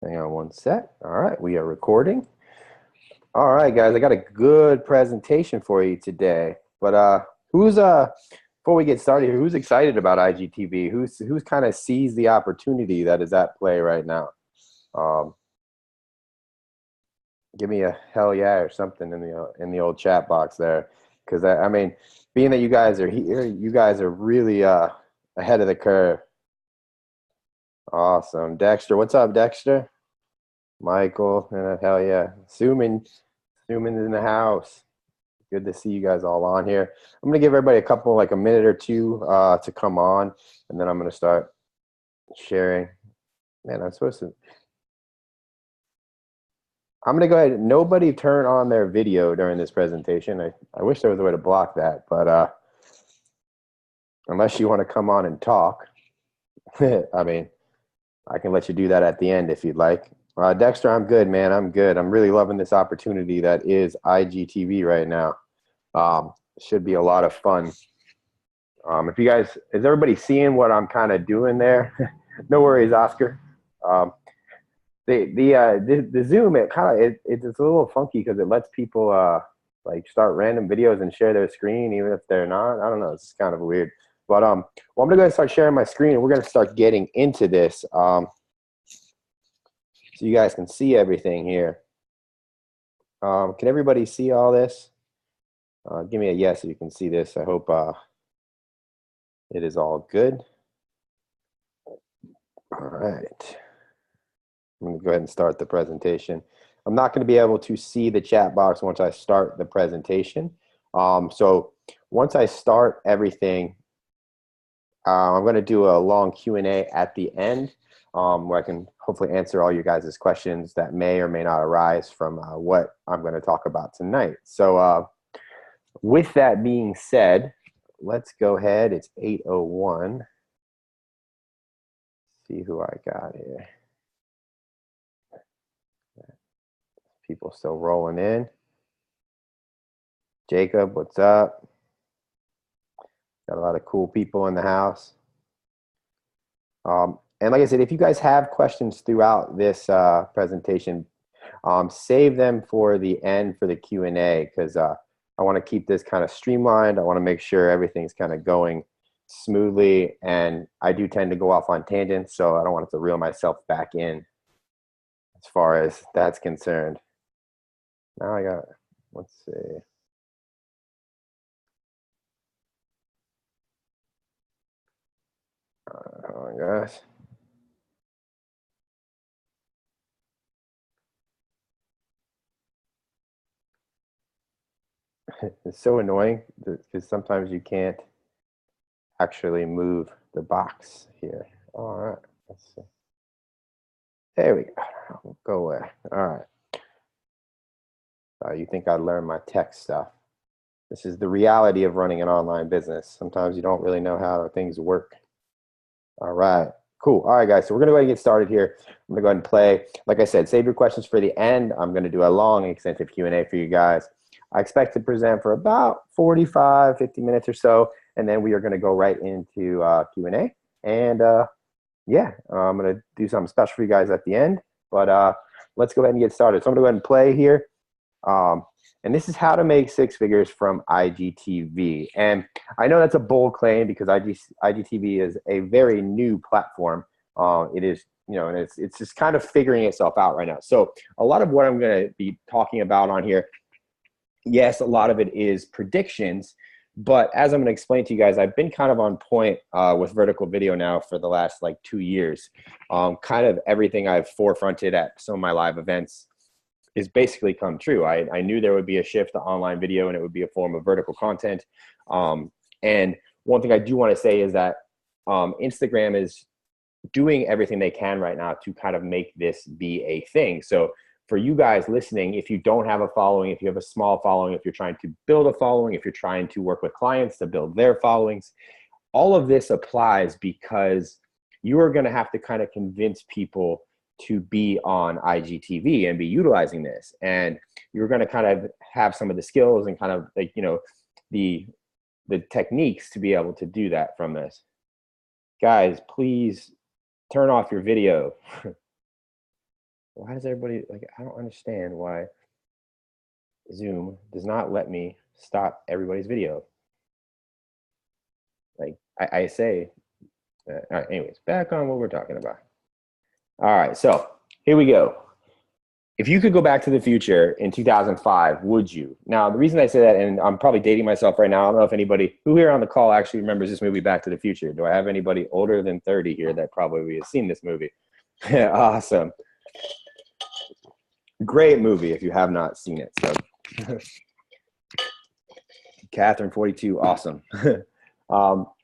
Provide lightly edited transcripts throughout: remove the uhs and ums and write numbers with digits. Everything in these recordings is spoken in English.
Hang on one sec. All right, we are recording. All right, guys, I got a good presentation for you today. But who's before we get started here, who's excited about IGTV? Who's kind of sees the opportunity that is at play right now? Um, Give me a hell yeah or something in the old chat box there, because I mean, being that you guys are here, you guys are really ahead of the curve. Awesome, Dexter. What's up, Dexter? Michael, hell yeah. Suman in the house. Good to see you guys all on here. I'm gonna give everybody a couple, like a minute or two, to come on, and then I'm gonna start sharing. Man, I'm gonna go ahead. Nobody turn on their video during this presentation. I wish there was a way to block that, but unless you want to come on and talk, I mean, I can let you do that at the end if you'd like. Dexter, I'm good, man. I'm good. I'm really loving this opportunity that is IGTV right now. Should be a lot of fun. If you guys, is everybody seeing what I'm kind of doing there? No worries, Oscar. Um, the Zoom, it's a little funky because it lets people like start random videos and share their screen even if they're not. I don't know. It's kind of weird. But well, I'm gonna go ahead and start sharing my screen, and we're gonna start getting into this. So you guys can see everything here. Can everybody see all this? Give me a yes if you can see this. I hope it is all good. All right. I'm going to go ahead and start the presentation. I'm not going to be able to see the chat box once I start the presentation. So once I start everything, I'm going to do a long Q&A at the end, where I can hopefully answer all you guys' questions that may or may not arise from what I'm going to talk about tonight. So with that being said, let's go ahead. It's 8:01. See who I got here. People still rolling in. Jacob, what's up? Got a lot of cool people in the house. And like I said, if you guys have questions throughout this presentation, save them for the end for the Q&A, because I want to keep this kind of streamlined. I want to make sure everything's kind of going smoothly, and I do tend to go off on tangents, so I don't want to reel myself back in as far as that's concerned. Now I got, let's see. Oh my gosh. It's so annoying because sometimes you can't actually move the box here. All right, let's see. There we go. We'll go away. All right. You think I'd learn my tech stuff? This is the reality of running an online business. Sometimes you don't really know how things work. All right. Cool. All right, guys. So we're going to go ahead and get started here. I'm going to go ahead and play. Like I said, save your questions for the end. I'm going to do a long, extensive Q&A for you guys. I expect to present for about 45, 50 minutes or so, and then we are going to go right into Q&A. And yeah, I'm going to do something special for you guys at the end. But let's go ahead and get started. So I'm going to go ahead and play here. And this is how to make six figures from IGTV. And I know that's a bold claim because IGTV is a very new platform. It is, and it's just kind of figuring itself out right now. So a lot of what I'm going to be talking about on here, yes, a lot of it is predictions, but as I'm going to explain to you guys, I've been kind of on point with vertical video now for the last like 2 years. Kind of everything I've forefronted at some of my live events is basically come true. I knew there would be a shift to online video and it would be a form of vertical content. And one thing I do want to say is that Instagram is doing everything they can right now to kind of make this be a thing. So for you guys listening, if you don't have a following, if you have a small following, if you're trying to build a following, if you're trying to work with clients to build their followings, all of this applies because you are going to have to kind of convince people to be on IGTV and be utilizing this. And you're going to kind of have some of the skills and kind of like, the techniques to be able to do that from this. Guys, please turn off your video. why does everybody, like, I don't understand why Zoom does not let me stop everybody's video. Like I say, all right, anyways, back on what we're talking about. All right, so here we go. If you could go back to the future in 2005, would you? Now, the reason I say that, and I'm probably dating myself right now, I don't know if anybody who here on the call actually remembers this movie, Back to the Future. Do I have anybody older than 30 here that probably has seen this movie? Awesome. Great movie if you have not seen it. So, Catherine, 42, awesome.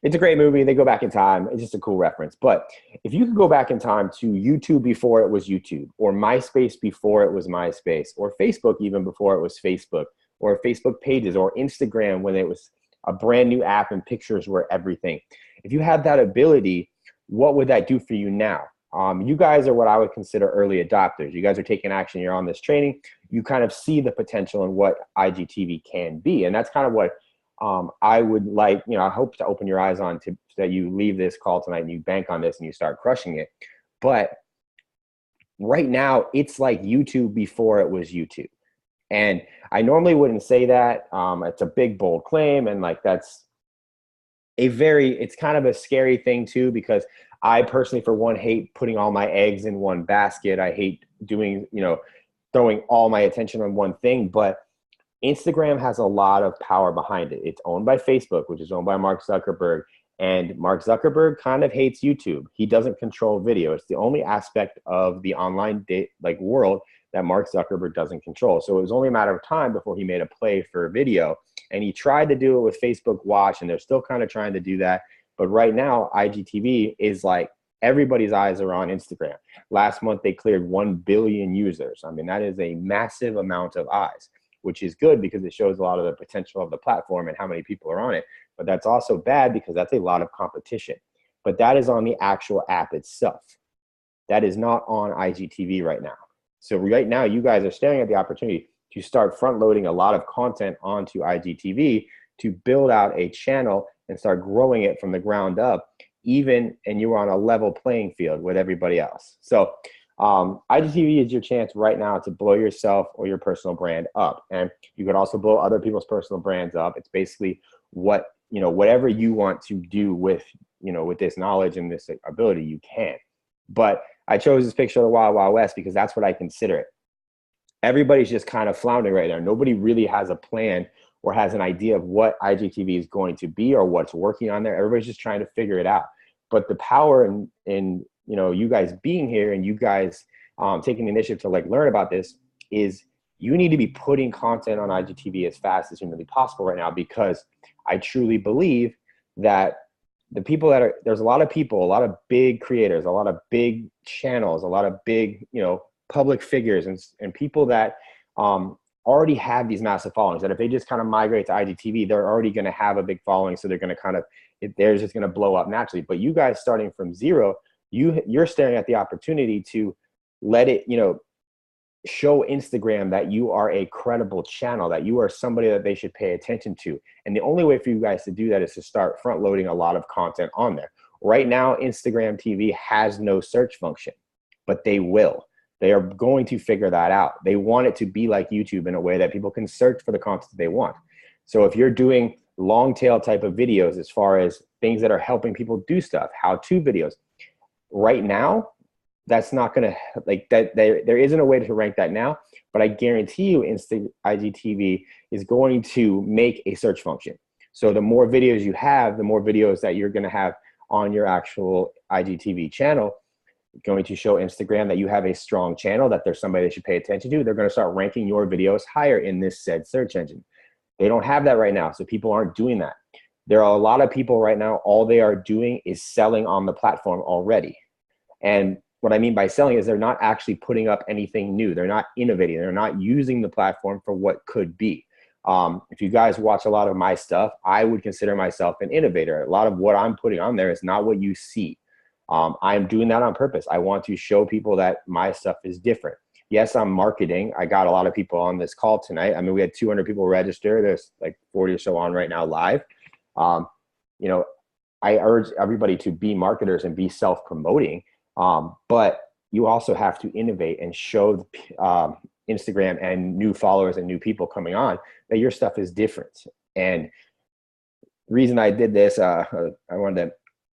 It's a great movie. They go back in time. It's just a cool reference. But if you could go back in time to YouTube before it was YouTube, or MySpace before it was MySpace, or Facebook even before it was Facebook, or Facebook pages, or Instagram when it was a brand new app and pictures were everything. If you had that ability, what would that do for you now? You guys are what I would consider early adopters. You guys are taking action. You're on this training. You kind of see the potential in what IGTV can be. And that's kind of what I would like, I hope to open your eyes on to so that you leave this call tonight and you bank on this and you start crushing it. But right now, it's like YouTube before it was YouTube. And I normally wouldn't say that. It's a big, bold claim. And like, that's it's kind of a scary thing too, because I personally, for one, hate putting all my eggs in one basket. I hate doing, throwing all my attention on one thing, but Instagram has a lot of power behind it. It's owned by Facebook, which is owned by Mark Zuckerberg. And Mark Zuckerberg kind of hates YouTube. He doesn't control video. It's the only aspect of the online world that Mark Zuckerberg doesn't control. So it was only a matter of time before he made a play for video. And he tried to do it with Facebook Watch, and they're still kind of trying to do that. But right now, IGTV is like everybody's eyes are on Instagram. Last month, they cleared 1 billion users. I mean, that is a massive amount of eyes, which is good because it shows a lot of the potential of the platform and how many people are on it. But that's also bad because that's a lot of competition. But that is on the actual app itself. That is not on IGTV right now. So right now, you guys are staring at the opportunity to start front loading a lot of content onto IGTV to build out a channel and start growing it from the ground up, and you're on a level playing field with everybody else. So IGTV is your chance right now to blow yourself or your personal brand up. And you could also blow other people's personal brands up. It's basically whatever you want to do with this knowledge and this ability, you can. But I chose this picture of the Wild Wild West because that's what I consider it. Everybody's just kind of floundering right now. Nobody really has a plan or has an idea of what IGTV is going to be or what's working on there. Everybody's just trying to figure it out. But the power in you guys being here and you guys taking the initiative to learn about this is you need to be putting content on IGTV as fast as humanly possible right now, because I truly believe that the people there's a lot of people, a lot of big creators, a lot of big channels, a lot of big, public figures and people that already have these massive followings, that if they just kind of migrate to IGTV, they're already going to have a big following. So they're going to they're just going to blow up naturally. But you guys starting from zero, you're staring at the opportunity to let it, show Instagram that you are a credible channel, that you are somebody that they should pay attention to. And the only way for you guys to do that is to start front loading a lot of content on there. Right now, Instagram TV has no search function, but they will. They are going to figure that out. They want it to be like YouTube in a way that people can search for the content they want. So if you're doing long tail type of videos, as far as things that are helping people do stuff, how-to videos, right now, that's not going to there isn't a way to rank that now, but I guarantee you IGTV is going to make a search function. So the more videos you have, the more videos that you're going to have on your actual IGTV channel, going to show Instagram that you have a strong channel, that there's somebody they should pay attention to. They're going to start ranking your videos higher in this said search engine. They don't have that right now, so people aren't doing that. There are a lot of people right now, all they are doing is selling on the platform already. And what I mean by selling is they're not actually putting up anything new. They're not innovating. They're not using the platform for what could be. If you guys watch a lot of my stuff, I would consider myself an innovator. A lot of what I'm putting on there is not what you see. I'm doing that on purpose. I want to show people that my stuff is different. Yes, I'm marketing. I got a lot of people on this call tonight. I mean, we had 200 people register. There's like 40 or so on right now live. I urge everybody to be marketers and be self-promoting. But you also have to innovate and show Instagram and new followers and new people coming on that your stuff is different. And the reason I did this, I wanted to,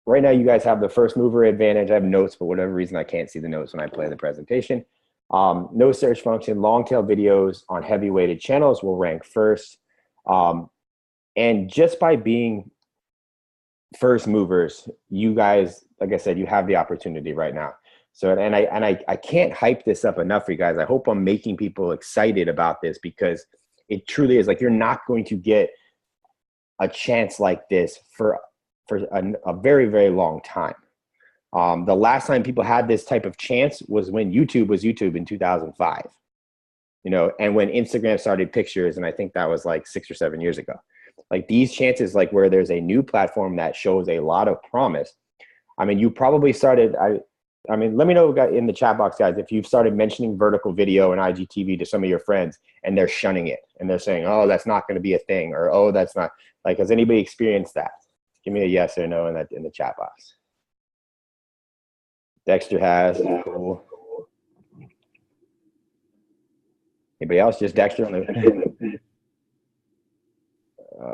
right now you guys have the first mover advantage. I have notes, but whatever reason I can't see the notes when I play the presentation. No search function, long tail videos on heavy weighted channels will rank first. And just by being first movers, you guys, like I said, you have the opportunity right now. So, and I can't hype this up enough for you guys. I hope I'm making people excited about this, because it truly is like, you're not going to get a chance like this for a very, very long time. The last time people had this type of chance was when YouTube was YouTube in 2005, you know, and when Instagram started pictures, and I think that was like 6 or 7 years ago. Like these chances, like where there's a new platform that shows a lot of promise. I mean, you probably started, I mean, let me know in the chat box, guys, if you've started mentioning vertical video and IGTV to some of your friends and they're shunning it and they're saying, oh, that's not going to be a thing, or, oh, that's not, like, has anybody experienced that? Give me a yes or no in the chat box. Dexter has. Cool. Anybody else? Just Dexter on the.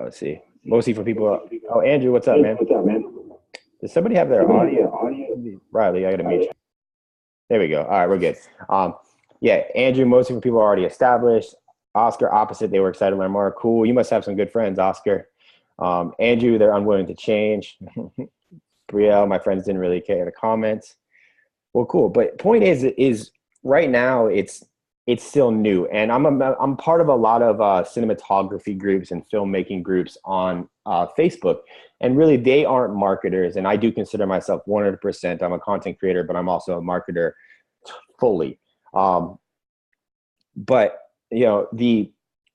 Let's see. Mostly for people. Oh, Andrew, what's up, man? What's up, man? Does somebody have their audio? Riley, I gotta mute you. There we go. All right, we're good. Yeah, Andrew, mostly for people already established. Oscar, opposite. They were excited to learn more. Cool. You must have some good friends, Oscar. Andrew, they're unwilling to change. Brielle, my friends didn't really care to comment. Well, cool. But point is right now it's still new, and I'm part of a lot of cinematography groups and filmmaking groups on Facebook, and really they aren't marketers, and I do consider myself 100%. I'm a content creator, but I'm also a marketer fully. But you know,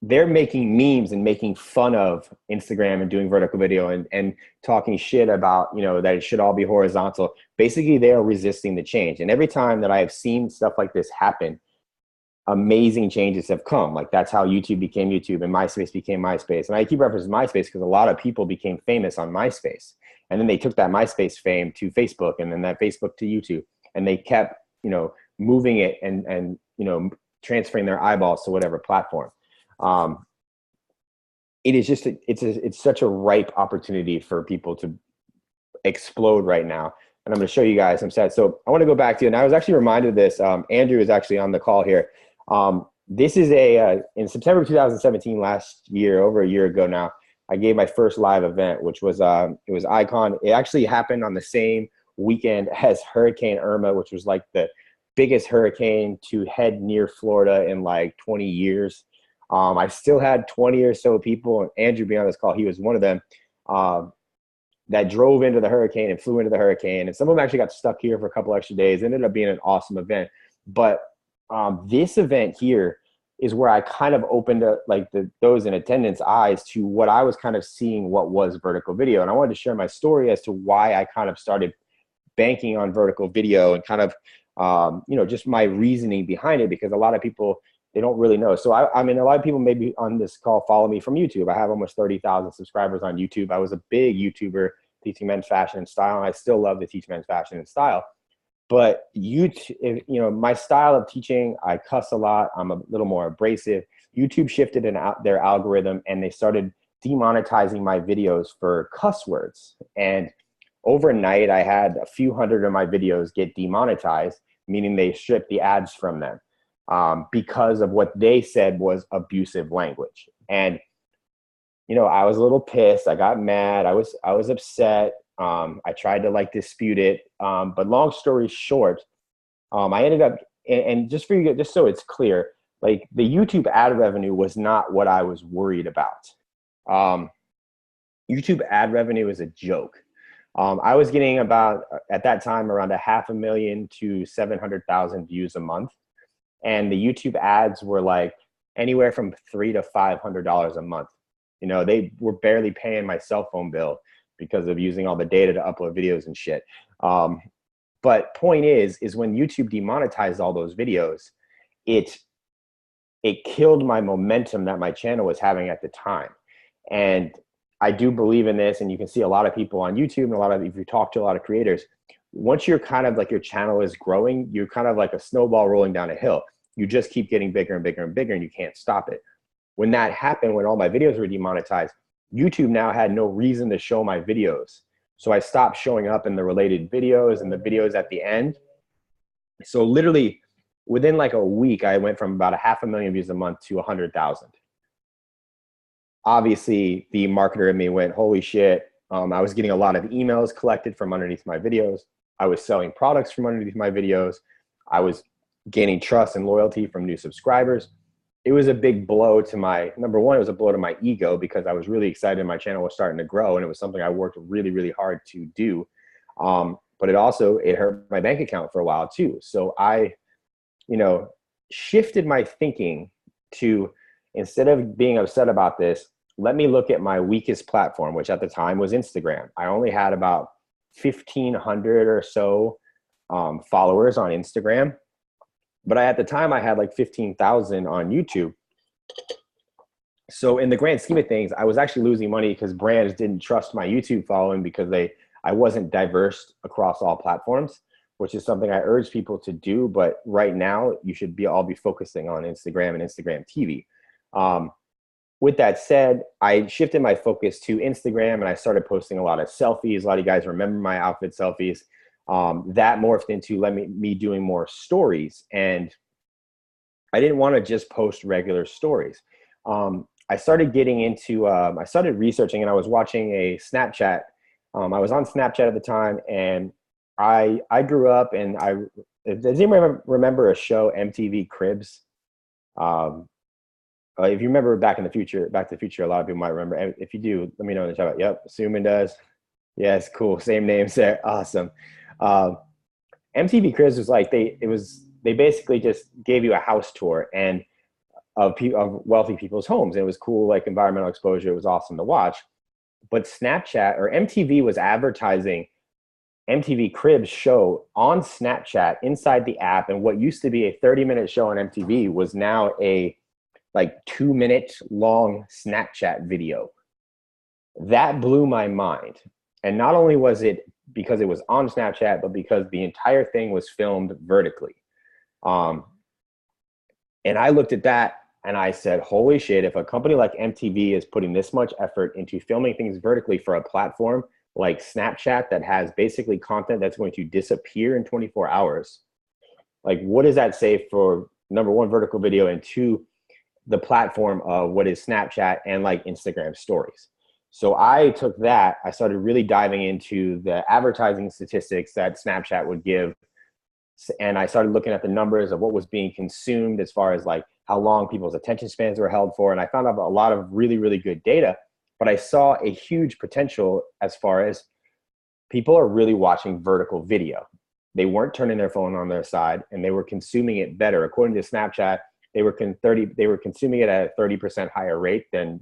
they're making memes and making fun of Instagram and doing vertical video and talking shit about, you know, that it should all be horizontal. Basically, they are resisting the change. And every time that I have seen stuff like this happen, amazing changes have come. Like that's how YouTube became YouTube and MySpace became MySpace. And I keep referencing MySpace because a lot of people became famous on MySpace. And then they took that MySpace fame to Facebook, and then that Facebook to YouTube. And they kept, you know, moving it and you know, transferring their eyeballs to whatever platform. It is just, it's such a ripe opportunity for people to explode right now. And I'm going to show you guys some sets. So I want to go back to, and I was actually reminded of this. Andrew is actually on the call here. This is in September 2017, last year, over a year ago now, I gave my first live event, which was, it was Icon. It actually happened on the same weekend as Hurricane Irma, which was like the biggest hurricane to head near Florida in like 20 years. I still had 20 or so people, and Andrew being on this call, he was one of them, that drove into the hurricane and flew into the hurricane. And some of them actually got stuck here for a couple extra days. It ended up being an awesome event. But this event here is where I kind of opened up like those in attendance eyes to what I was kind of seeing what was vertical video. And I wanted to share my story as to why I kind of started banking on vertical video and kind of, you know, just my reasoning behind it, because a lot of people, they don't really know. So I mean, a lot of people maybe on this call follow me from YouTube. I have almost 30,000 subscribers on YouTube. I was a big YouTuber teaching men's fashion and style, and I still love to teach men's fashion and style. But you know, my style of teaching, I cuss a lot. I'm a little more abrasive. YouTube shifted their algorithm, and they started demonetizing my videos for cuss words. And overnight, I had a few hundred of my videos get demonetized, meaning they stripped the ads from them. Because of what they said was abusive language. And, you know, I was a little pissed. I got mad. I was upset. I tried to like dispute it. But long story short, I ended up, and just for you, just so it's clear, like the YouTube ad revenue was not what I was worried about. YouTube ad revenue is a joke. I was getting about, at that time, around 500,000 to 700,000 views a month. And the YouTube ads were like anywhere from $300 to $500 a month. You know, they were barely paying my cell phone bill because of using all the data to upload videos and shit. But point is when YouTube demonetized all those videos, it killed my momentum that my channel was having at the time. And I do believe in this, and you can see a lot of people on YouTube and if you talk to a lot of creators, once you're kind of like your channel is growing, you're kind of like a snowball rolling down a hill. You just keep getting bigger and bigger and bigger, and you can't stop it. When that happened, when all my videos were demonetized, YouTube now had no reason to show my videos. So I stopped showing up in the related videos and the videos at the end. So literally within like a week, I went from about 500,000 views a month to 100,000. Obviously, the marketer in me went, holy shit. I was getting a lot of emails collected from underneath my videos. I was selling products from underneath my videos. I was gaining trust and loyalty from new subscribers. It was a big blow to my, number one, it was a blow to my ego because I was really excited my channel was starting to grow, and it was something I worked really, really hard to do. But it hurt my bank account for a while too. So I, shifted my thinking to, instead of being upset about this, let me look at my weakest platform, which at the time was Instagram. I only had about 1,500 or so followers on Instagram. But at the time, I had like 15,000 on YouTube. So in the grand scheme of things, I was actually losing money because brands didn't trust my YouTube following because I wasn't diverse across all platforms, which is something I urge people to do. But right now, you should all be focusing on Instagram and Instagram TV. With that said, I shifted my focus to Instagram, and I started posting a lot of selfies. A lot of you guys remember my outfit selfies. That morphed into me doing more stories, and I didn't want to just post regular stories. I started getting into, I started researching, and I was watching a Snapchat. I was on Snapchat at the time, and I grew up, and does anyone remember a show, MTV Cribs? If you remember Back to the Future, a lot of people might remember. If you do, let me know in the chat. Yep, assuming does. Yes, cool. Same names there. Awesome. MTV Cribs was like they basically just gave you a house tour and of wealthy people's homes, and it was cool, like environmental exposure. It was awesome to watch. But Snapchat or MTV was advertising MTV Cribs show on Snapchat inside the app, and what used to be a 30-minute show on MTV was now a like 2-minute long Snapchat video. That blew my mind. And not only was it because it was on Snapchat, but because the entire thing was filmed vertically. And I looked at that and I said, holy shit, if a company like MTV is putting this much effort into filming things vertically for a platform like Snapchat that has basically content that's going to disappear in 24 hours, like what does that say for, number one, vertical video, and two, the platform of what is Snapchat and like Instagram stories? So I took that, I started really diving into the advertising statistics that Snapchat would give. And I started looking at the numbers of what was being consumed as far as like how long people's attention spans were held for. And I found out a lot of really, really good data, but I saw a huge potential as far as people are really watching vertical video. They weren't turning their phone on their side, and they were consuming it better. According to Snapchat, they were consuming it at a 30% higher rate than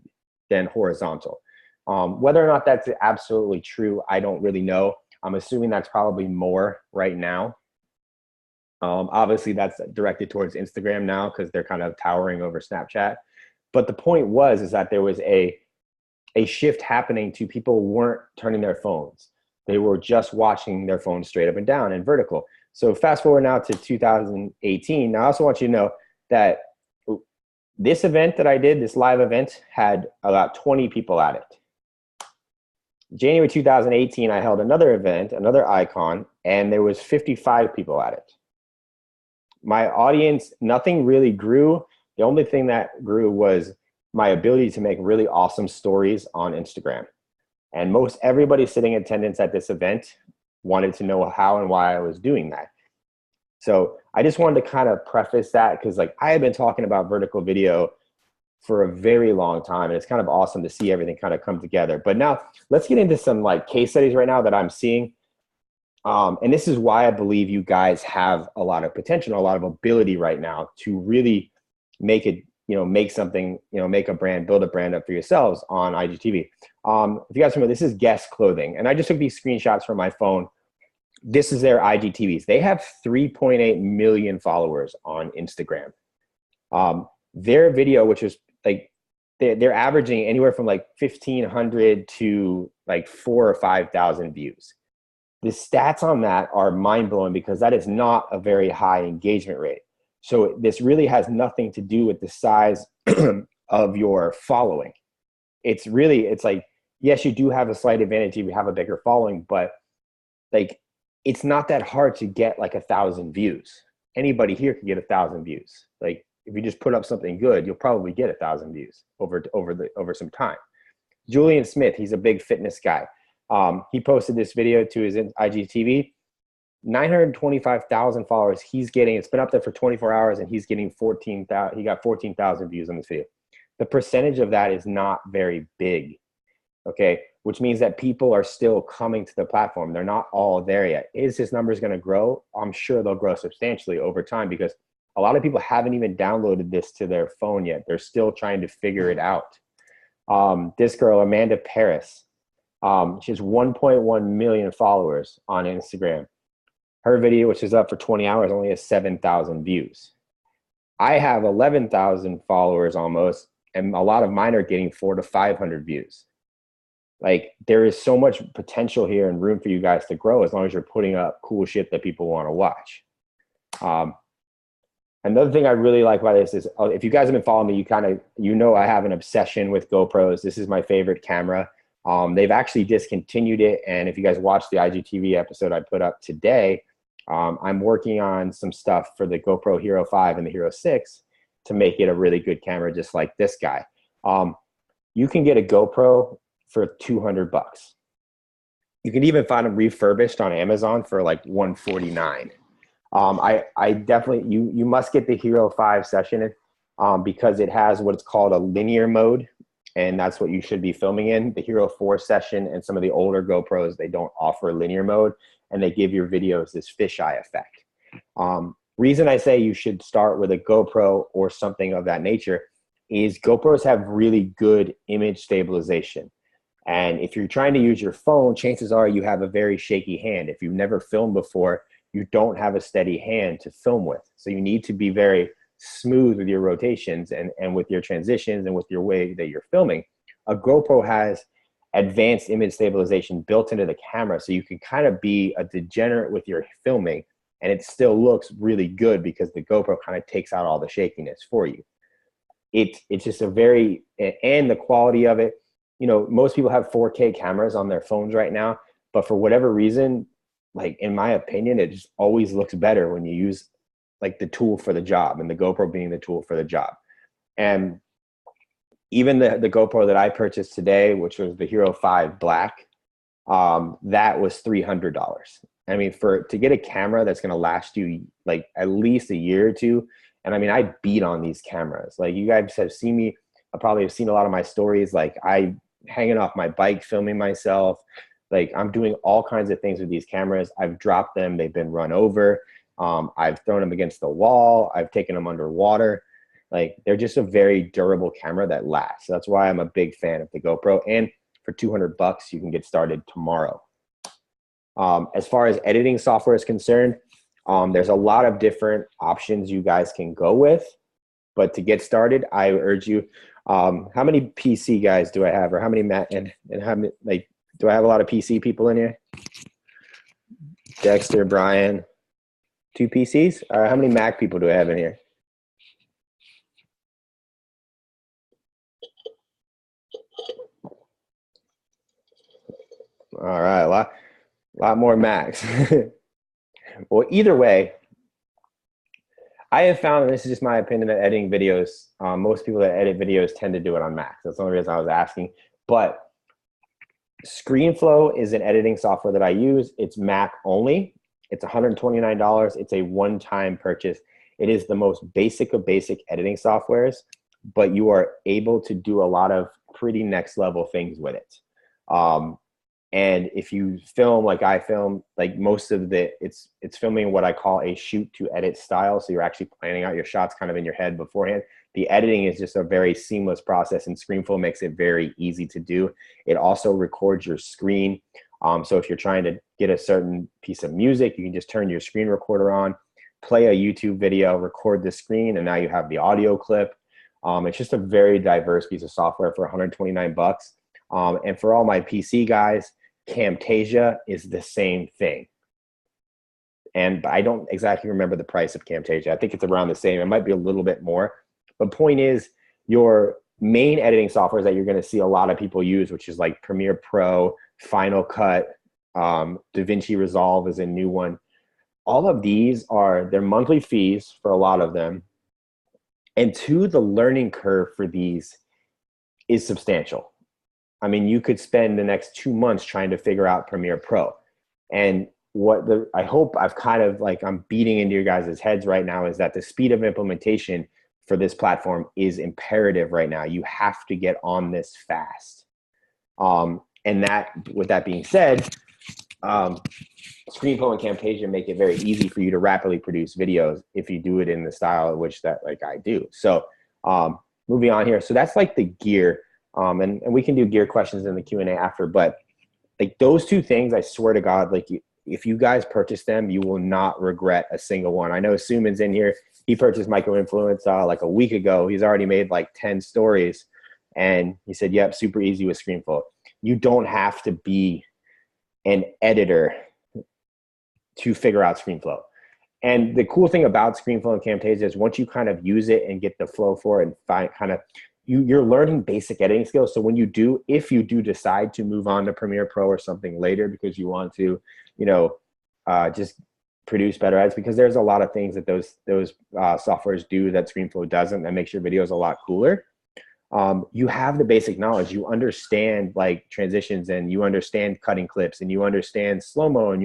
horizontal. Whether or not that's absolutely true, I don't really know. I'm assuming that's probably more right now. Obviously, that's directed towards Instagram now because they're kind of towering over Snapchat. But the point is that there was a shift happening to people weren't turning their phones. They were just watching their phones straight up and down and vertical. So fast forward now to 2018. Now, I also want you to know that this event that I did, this live event, had about 20 people at it. January 2018, I held another event, another icon, and there was 55 people at it. My audience, nothing really grew. The only thing that grew was my ability to make really awesome stories on Instagram. And most everybody sitting in attendance at this event wanted to know how and why I was doing that. So I just wanted to kind of preface that because like I had been talking about vertical video for a very long time, and it's kind of awesome to see everything kind of come together. But now let's get into some like case studies right now that I'm seeing. And this is why I believe you guys have a lot of potential, a lot of ability right now to really make it, make something, make a brand, build a brand up for yourselves on IGTV. If you guys remember, this is Guess Clothing, and I just took these screenshots from my phone. This is their IGTVs. They have 3.8 million followers on Instagram. Their video, which is like, they're averaging anywhere from like 1,500 to like 4,000 or 5,000 views. the stats on that are mind-blowing because that is not a very high engagement rate. So this really has nothing to do with the size of your following. It's like, yes, you do have a slight advantage if you have a bigger following, but like, it's not that hard to get like 1,000 views. Anybody here can get 1,000 views. Like, if you just put up something good, you'll probably get 1,000 views over some time. Julian Smith, he's a big fitness guy. He posted this video to his IGTV. 925,000 followers. It's been up there for 24 hours, and he's getting 14,000. He got 14,000 views on this video. The percentage of that is not very big. Okay, which means that people are still coming to the platform. They're not all there yet. Is this number going to grow? I'm sure they'll grow substantially over time because a lot of people haven't even downloaded this to their phone yet. They're still trying to figure it out. This girl, Amanda Paris, she has 1.1 million followers on Instagram. Her video, which is up for 20 hours, only has 7,000 views. I have 11,000 followers almost, and a lot of mine are getting 400 to 500 views. Like, there is so much potential here and room for you guys to grow as long as you're putting up cool shit that people want to watch. Another thing I really like about this is, if you guys have been following me, you know I have an obsession with GoPros. This is my favorite camera. They've actually discontinued it, and if you guys watch the IGTV episode I put up today, I'm working on some stuff for the GoPro Hero 5 and the Hero 6 to make it a really good camera, just like this guy. You can get a GoPro for $200. You can even find them refurbished on Amazon for like $149. I definitely, you must get the Hero 5 session because it has what's called a linear mode, and that's what you should be filming in. The Hero 4 session and some of the older GoPros, they don't offer linear mode, and they give your videos this fisheye effect. Reason I say you should start with a GoPro or something of that nature is GoPros have really good image stabilization. And if you're trying to use your phone, chances are you have a very shaky hand. If you've never filmed before, you don't have a steady hand to film with. So you need to be very smooth with your rotations and with your transitions and with your way that you're filming. A GoPro has advanced image stabilization built into the camera, so you can kind of be a degenerate with your filming and it still looks really good because the GoPro kind of takes out all the shakiness for you. It's just and the quality of it, you know, most people have 4K cameras on their phones right now, but for whatever reason, like, in my opinion, it just always looks better when you use like the tool for the job, and the GoPro being the tool for the job. And even the GoPro that I purchased today, which was the Hero 5 Black, that was $300. I mean, to get a camera that's going to last you like at least a year or two. And I mean, I beat on these cameras. Like, you guys have seen me, I probably have seen a lot of my stories. Like, I hanging off my bike, filming myself. Like, I'm doing all kinds of things with these cameras. I've dropped them. They've been run over. I've thrown them against the wall. I've taken them underwater. Like, they're just a very durable camera that lasts. So that's why I'm a big fan of the GoPro. And for $200, you can get started tomorrow. As far as editing software is concerned, there's a lot of different options you guys can go with. But to get started, I urge you, how many PC guys do I have? Or how many Mac and how many, like, do I have a lot of PC people in here? Dexter, Brian, 2 PCs? All right, how many Mac people do I have in here? All right, a lot more Macs. Well, either way, I have found, and this is just my opinion, that editing videos, most people that edit videos tend to do it on Macs. That's the only reason I was asking. But ScreenFlow is an editing software that I use. It's Mac only. It's $129. It's a one-time purchase. It is the most basic of basic editing softwares, but you are able to do a lot of pretty next level things with it. And if you film like I film, like most of it's filming what I call a shoot to edit style. So you're actually planning out your shots kind of in your head beforehand. The editing is just a very seamless process, and ScreenFlow makes it very easy to do. It also records your screen. So if you're trying to get a certain piece of music, you can just turn your screen recorder on, play a YouTube video, record the screen, and now you have the audio clip. It's just a very diverse piece of software for $129. And for all my PC guys, Camtasia is the same thing. And I don't exactly remember the price of Camtasia. I think it's around the same. It might be a little bit more. But point is, your main editing softwares that you're going to see a lot of people use, which is like Premiere Pro, Final Cut, DaVinci Resolve is a new one. All of these they're monthly fees for a lot of them. And two, the learning curve for these is substantial. I mean, you could spend the next 2 months trying to figure out Premiere Pro. And I hope I've kind of like, I'm beating into your guys' heads right now is that the speed of implementation for this platform is imperative right now. You have to get on this fast. And with that being said, ScreenFlow and Camtasia make it very easy for you to rapidly produce videos if you do it in the style in which that like I do. So moving on here. So that's like the gear. And we can do gear questions in the Q&A after, but like those two things, I swear to God, like if you guys purchase them, you will not regret a single one. I know Suman's in here. He purchased Micro Influence like a week ago. He's already made like 10 stories. And he said, yep, super easy with ScreenFlow. You don't have to be an editor to figure out ScreenFlow. And the cool thing about ScreenFlow and Camtasia is once you kind of use it and get the flow for it and find kind of, you're learning basic editing skills. So if you do decide to move on to Premiere Pro or something later because you want to, just produce better ads, because there's a lot of things that those softwares do that ScreenFlow doesn't, that makes your videos a lot cooler. You have the basic knowledge. You understand like transitions, and you understand cutting clips, and you understand slow-mo, and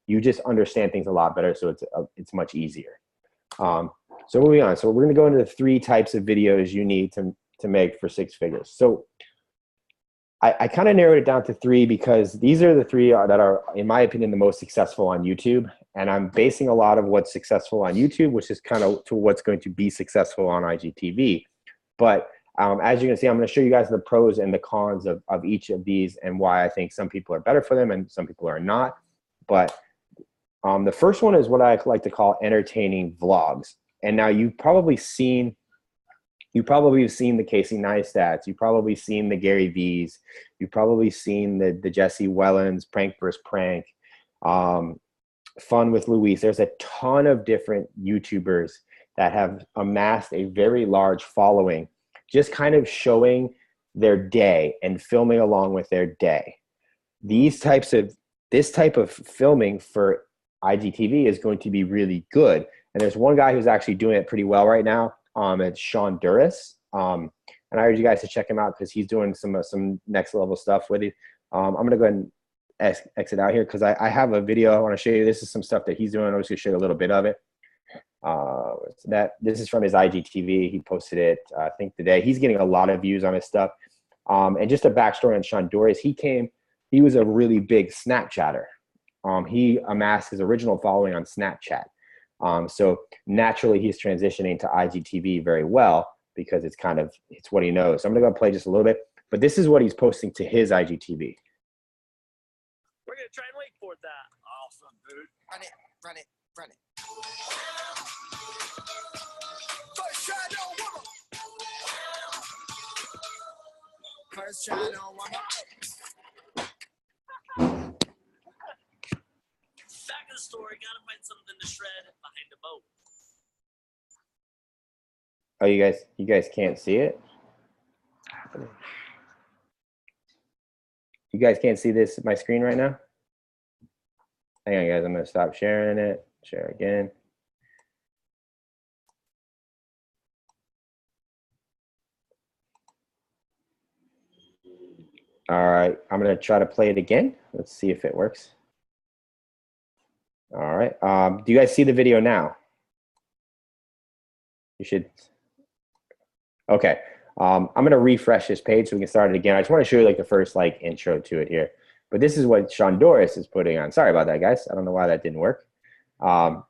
you just understand things a lot better. So it's much easier. So moving on. So we're going to go into the 3 types of videos you need to make for 6 figures. So I kind of narrowed it down to 3 because these are the 3 that are, in my opinion, the most successful on YouTube. And I'm basing a lot of what's successful on YouTube, which is kind of to what's going to be successful on IGTV. But as you can see, I'm going to show you guys the pros and the cons of each of these and why I think some people are better for them and some people are not. But the first one is what I like to call entertaining vlogs. And now you've probably seen the Casey Neistats. You've probably seen the Gary V's. You've probably seen the Jesse Wellens, Prank vs. Prank, Fun with Luis. There's a ton of different YouTubers that have amassed a very large following, just kind of showing their day and filming along with their day. This type of filming for IGTV is going to be really good. And there's one guy who's actually doing it pretty well right now. It's Sean Duras. And I urge you guys to check him out because he's doing some next level stuff with it. I'm going to go ahead and exit out here because I have a video I want to show you. This is some stuff that he's doing. I'm just going to show you a little bit of it. This is from his IGTV. He posted it, I think, today. He's getting a lot of views on his stuff. And just a backstory on Sean Duras. He was a really big Snapchatter. He amassed his original following on Snapchat. So naturally he's transitioning to IGTV very well because it's what he knows. So I'm going to go play just a little bit, but this is what he's posting to his IGTV. We're going to try and wait for that. Awesome, dude. Run it, run it, run it. First try, no warm-up. First try, no warm-up. Back in the story, gotta find something to shred behind the boat. Oh, you guys can't see it? You guys can't see my screen right now? Hang on, guys. I'm going to stop sharing it. Share again. All right. I'm going to try to play it again. Let's see if it works. All right. Do you guys see the video now? You should. Okay. I'm going to refresh this page so we can start it again. I just want to show you like the first intro to it here. But this is what Sean Duras is putting on. Sorry about that, guys. I don't know why that didn't work. We're going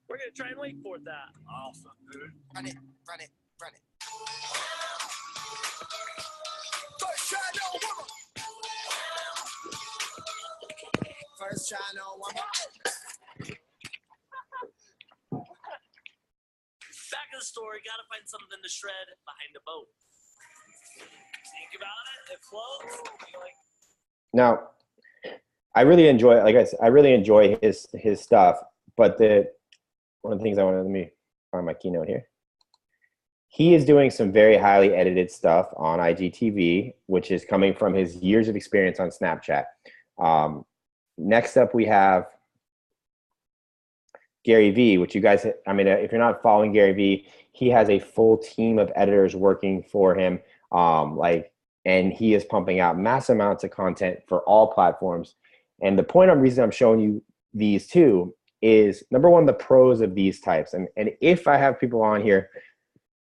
to try and wait for that. Awesome, dude. Run it, run it, run it. First try, no warm-up. First try, no warm-up. Back in the story, gotta find something to shred behind the boat. Think about it, it floats. Now, I really enjoy, like I said, I really enjoy his stuff. But one of the things I want to, let me find my keynote here. He is doing some very highly edited stuff on IGTV, which is coming from his years of experience on Snapchat. Next up, we have Gary Vee, which you guys, I mean, if you're not following Gary Vee, he has a full team of editors working for him. And he is pumping out mass amounts of content for all platforms. And the reason I'm showing you these two is, number one, the pros of these types. And if I have people on here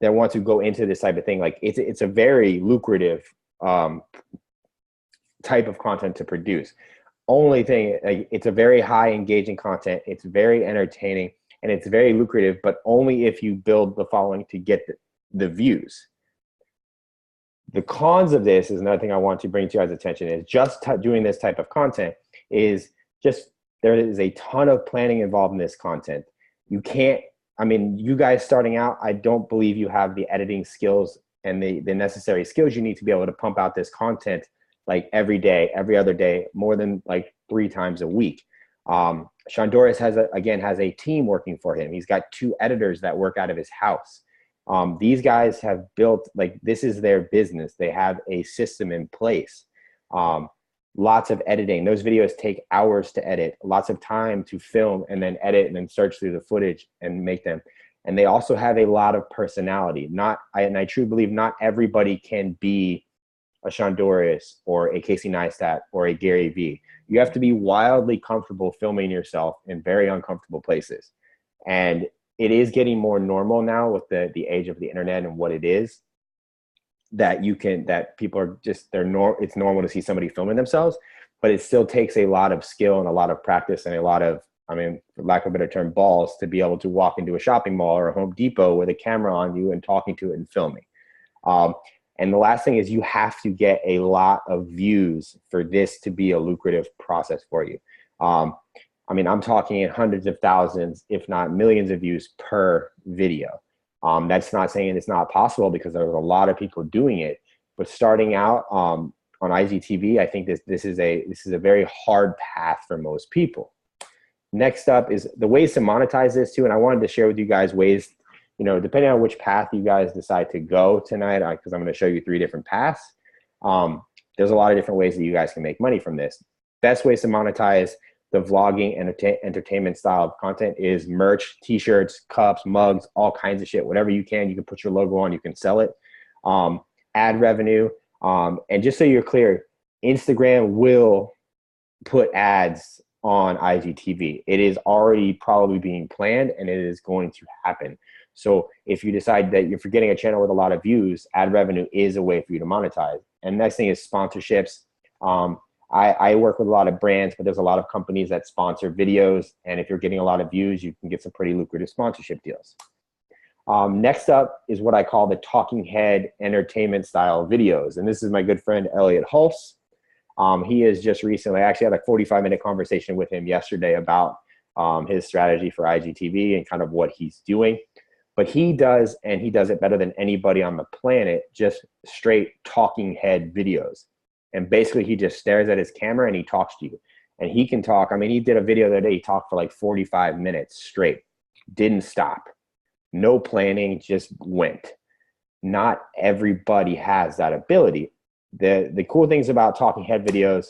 that want to go into this type of thing, like it's a very lucrative type of content to produce. Only thing, like, it's a very high engaging content. It's very entertaining and it's very lucrative, but only if you build the following to get the views. The cons of this is another thing I want to bring to your guys' attention is just doing this type of content is just, there is a ton of planning involved in this content. You can't, I mean, you guys starting out, I don't believe you have the editing skills and the necessary skills you need to be able to pump out this content like every day, every other day, more than like 3 times a week. Shondoris has a team working for him. He's got 2 editors that work out of his house. These guys have built, like, this is their business. They have a system in place. Lots of editing. Those videos take hours to edit, lots of time to film and then edit and then search through the footage and make them. And they also have a lot of personality. And I truly believe not everybody can be a Shondoris or a Casey Neistat or a Gary Vee. You have to be wildly comfortable filming yourself in very uncomfortable places. And it is getting more normal now with the age of the internet and what it is, that people are just, it's normal to see somebody filming themselves, but it still takes a lot of skill and a lot of practice and a lot of, I mean, for lack of a better term, balls to be able to walk into a shopping mall or a Home Depot with a camera on you and talking to it and filming. And the last thing is you have to get a lot of views for this to be a lucrative process for you. I mean, I'm talking in hundreds of thousands, if not millions of views per video. That's not saying it's not possible, because there's a lot of people doing it. But starting out on IGTV, I think this is a very hard path for most people. Next up is the ways to monetize this too. And I wanted to share with you guys ways, you know, depending on which path you guys decide to go tonight, because I'm going to show you 3 different paths. There's a lot of different ways that you guys can make money from this. Best ways to monetize the vlogging and entertainment style of content is merch, t-shirts, cups, mugs, all kinds of shit. Whatever you can put your logo on, you can sell it. Ad revenue. And just so you're clear, Instagram will put ads on IGTV. It is already probably being planned and it is going to happen. So if you decide that you're getting a channel with a lot of views, ad revenue is a way for you to monetize. And next thing is sponsorships. I work with a lot of brands, but there's a lot of companies that sponsor videos. And if you're getting a lot of views, you can get some pretty lucrative sponsorship deals. Next up is what I call the talking head entertainment style videos. And this is my good friend, Elliot Hulse. He is just recently, I actually had a 45-minute conversation with him yesterday about his strategy for IGTV and kind of what he's doing. But he does, and he does it better than anybody on the planet, just straight talking head videos. And basically he just stares at his camera and he talks to you. And he can talk. I mean, he did a video the other day, he talked for like 45 minutes straight. Didn't stop. No planning, just went. Not everybody has that ability. The cool things about talking head videos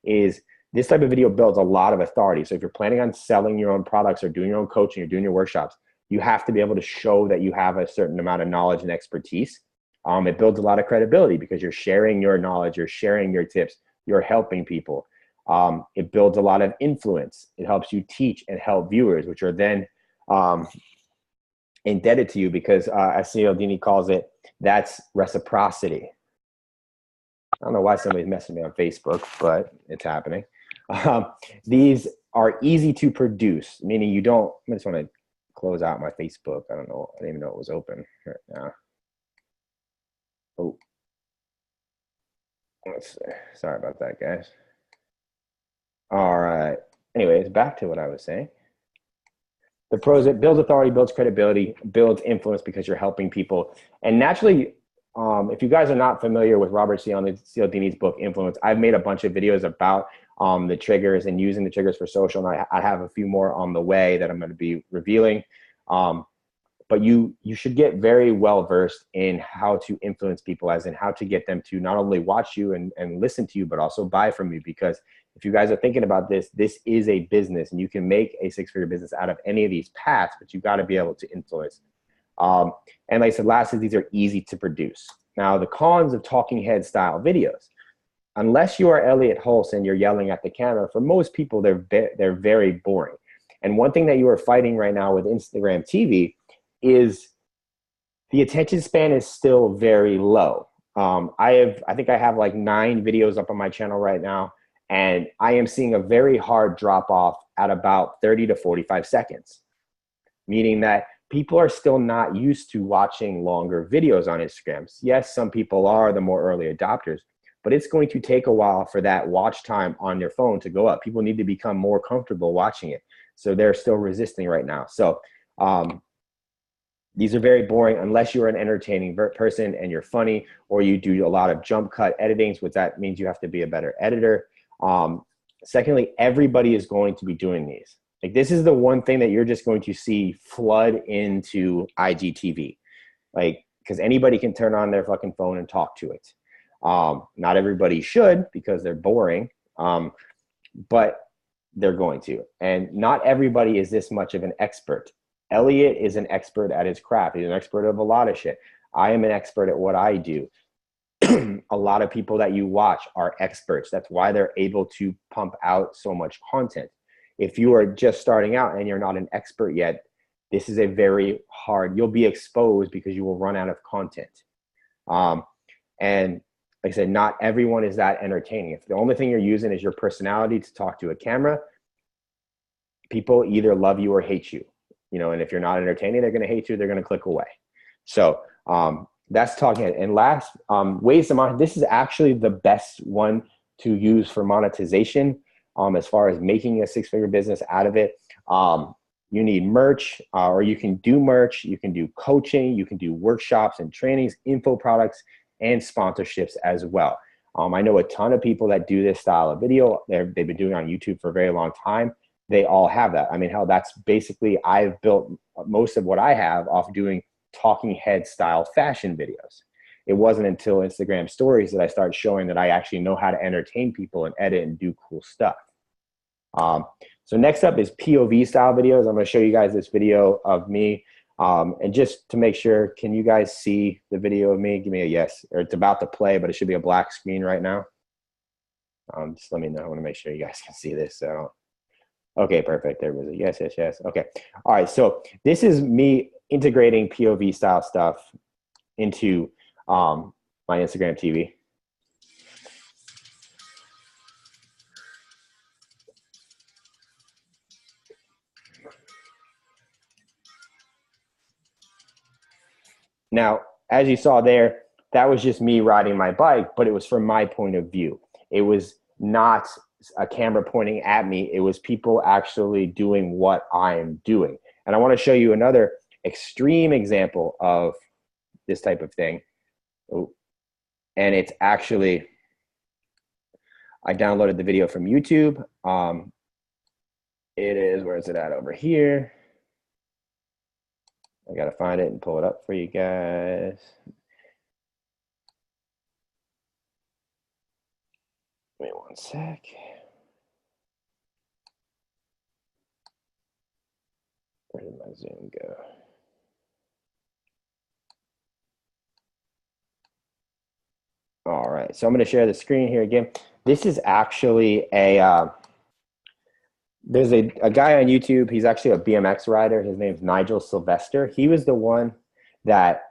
is this type of video builds a lot of authority. So if you're planning on selling your own products or doing your own coaching or doing your workshops, you have to be able to show that you have a certain amount of knowledge and expertise. It builds a lot of credibility because you're sharing your knowledge, you're sharing your tips, you're helping people. It builds a lot of influence. It helps you teach and help viewers, which are then indebted to you because, as Cialdini calls it, that's reciprocity. I don't know why somebody's messaging me on Facebook, but it's happening. These are easy to produce, meaning you don't, I just want to close out my Facebook. I don't know. I didn't even know it was open right now. Oh, let's see. Sorry about that, guys. All right. Anyways, back to what I was saying. The pros, it builds authority, builds credibility, builds influence because you're helping people. And naturally, if you guys are not familiar with Robert Cialdini's book, Influence, I've made a bunch of videos about the triggers and using the triggers for social. And I have a few more on the way that I'm going to be revealing. But you should get very well versed in how to influence people, as in how to get them to not only watch you and listen to you, but also buy from you. Because if you guys are thinking about this, this is a business, and you can make a six-figure business out of any of these paths, but you've got to be able to influence. And like I said, lastly, these are easy to produce. Now, the cons of talking head style videos, unless you are Elliot Hulse and you're yelling at the camera, for most people, they're very boring. And one thing that you are fighting right now with Instagram TV is the attention span is still very low. I think I have like 9 videos up on my channel right now, and I am seeing a very hard drop off at about 30 to 45 seconds, meaning that people are still not used to watching longer videos on Instagram. Yes, some people are the more early adopters, but it's going to take a while for that watch time on your phone to go up. People need to become more comfortable watching it. So they're still resisting right now. So these are very boring unless you're an entertaining person and you're funny, or you do a lot of jump cut editings, which that means you have to be a better editor. Secondly, everybody is going to be doing these. Like, this is the one thing that you're just going to see flood into IGTV, like, because anybody can turn on their fucking phone and talk to it. Not everybody should, because they're boring, but they're going to. And not everybody is this much of an expert. Elliot is an expert at his craft. He's an expert of a lot of shit. I am an expert at what I do. A lot of people that you watch are experts. That's why they're able to pump out so much content. If you are just starting out and you're not an expert yet, this is a very hard, you'll be exposed because you will run out of content. And like I said, not everyone is that entertaining. If the only thing you're using is your personality to talk to a camera, people either love you or hate you. You know, and if you're not entertaining, they're going to hate you. They're going to click away. So that's talking. And last, ways to monetize. This is actually the best one to use for monetization. As far as making a six-figure business out of it, you need merch, or you can do merch. You can do coaching. You can do workshops and trainings, info products, and sponsorships as well. I know a ton of people that do this style of video. They've been doing it on YouTube for a very long time. They all have that. I mean, hell, that's basically, I've built most of what I have off doing talking head style fashion videos. It wasn't until Instagram stories that I started showing that I actually know how to entertain people and edit and do cool stuff. So next up is POV style videos. I'm going to show you guys this video of me. And just to make sure, can you guys see the video of me? Give me a yes, or it's about to play, but it should be a black screen right now. Just let me know. I want to make sure you guys can see this. So, okay, perfect. There was a yes, yes, yes. Okay. All right. So this is me integrating POV style stuff into my Instagram TV. Now, as you saw there, that was just me riding my bike, but it was from my point of view. It was not a camera pointing at me. It was people actually doing what I am doing. And I want to show you another extreme example of this type of thing. Oh, and it's actually, I downloaded the video from YouTube. It is, where is it at? Over here. I got to find it and pull it up for you guys. Give me one sec. Where did my Zoom go? All right, so I'm going to share the screen here again. This is actually a, there's a guy on YouTube. He's actually a BMX rider. His name's Nigel Sylvester. He was the one that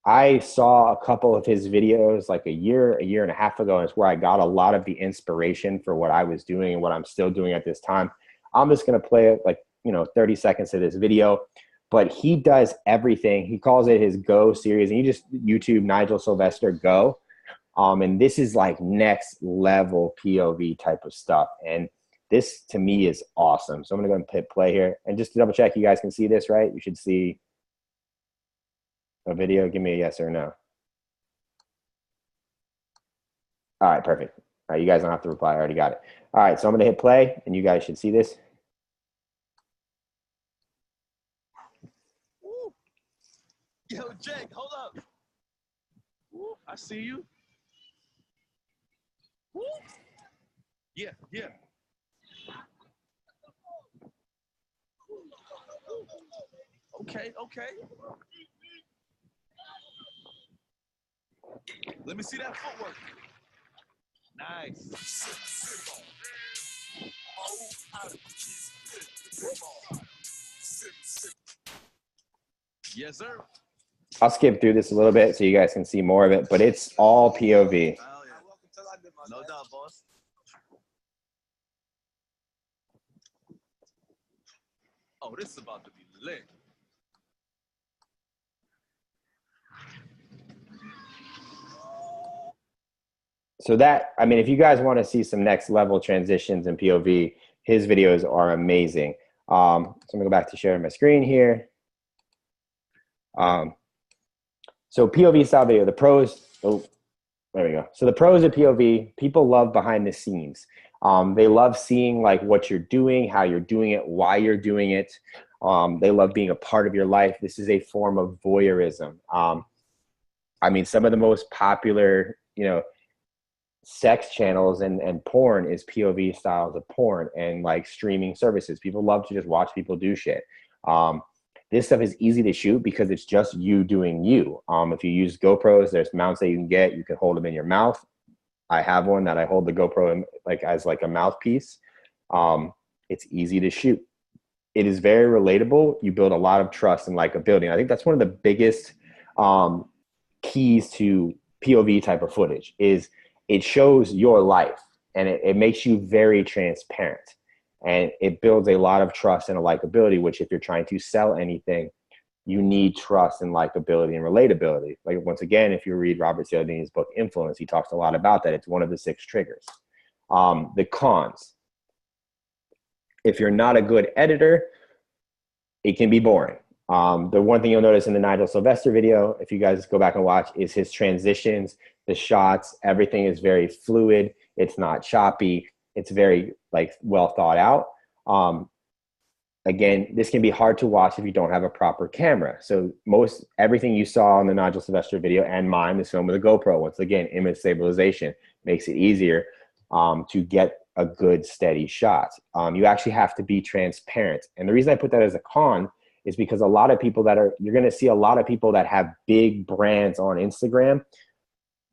I saw a couple of his videos like a year and a half ago. And it's where I got a lot of the inspiration for what I was doing and what I'm still doing at this time. I'm just going to play it like, 30 seconds of this video, but he does everything. He calls it his Go series, and you just YouTube Nigel Sylvester Go. And this is like next level POV type of stuff. And this to me is awesome. So I'm gonna go and hit play here. And just to double check, you guys can see this, right? You should see a video. Give me a yes or no. All right, perfect. All right, you guys don't have to reply. I already got it. All right, so I'm going to hit play, and you guys should see this. Woo. Yo, Jake, hold up. Woo, I see you. Woo. Yeah, yeah. Okay, okay. Let me see that footwork. Nice. Yes, sir. I'll skip through this a little bit so you guys can see more of it, but it's all POV. No doubt, boss. Oh, this is about to be lit. So that, I mean, if you guys want to see some next level transitions in POV, his videos are amazing. So I'm gonna go back to sharing my screen here. So POV style video, the pros, oh, there we go. So the pros of POV, people love behind the scenes. They love seeing like what you're doing, how you're doing it, why you're doing it. They love being a part of your life. This is a form of voyeurism. I mean, some of the most popular, you know, sex channels and porn is POV styles of porn and like streaming services. People love to just watch people do shit. This stuff is easy to shoot because it's just you doing you. If you use GoPros, there's mounts that you can get. You can hold them in your mouth. I have one that I hold the GoPro in, like as like a mouthpiece. It's easy to shoot. It is very relatable. You build a lot of trust and likability. And I think that's one of the biggest keys to POV type of footage is it shows your life and it makes you very transparent. And it builds a lot of trust and a likability, which if you're trying to sell anything, you need trust and likability and relatability. Like once again, if you read Robert Cialdini's book, Influence, he talks a lot about that. It's one of the 6 triggers. The cons. If you're not a good editor, it can be boring. The one thing you'll notice in the Nigel Sylvester video, if you guys go back and watch, is his transitions, the shots, everything is very fluid. It's not choppy. It's very like well thought out. Again, this can be hard to watch if you don't have a proper camera. So everything you saw in the Nigel Sylvester video and mine is filmed with a GoPro. Once again, image stabilization makes it easier to get a good steady shot. You actually have to be transparent. And the reason I put that as a con is because a lot of people you're going to see a lot of people that have big brands on Instagram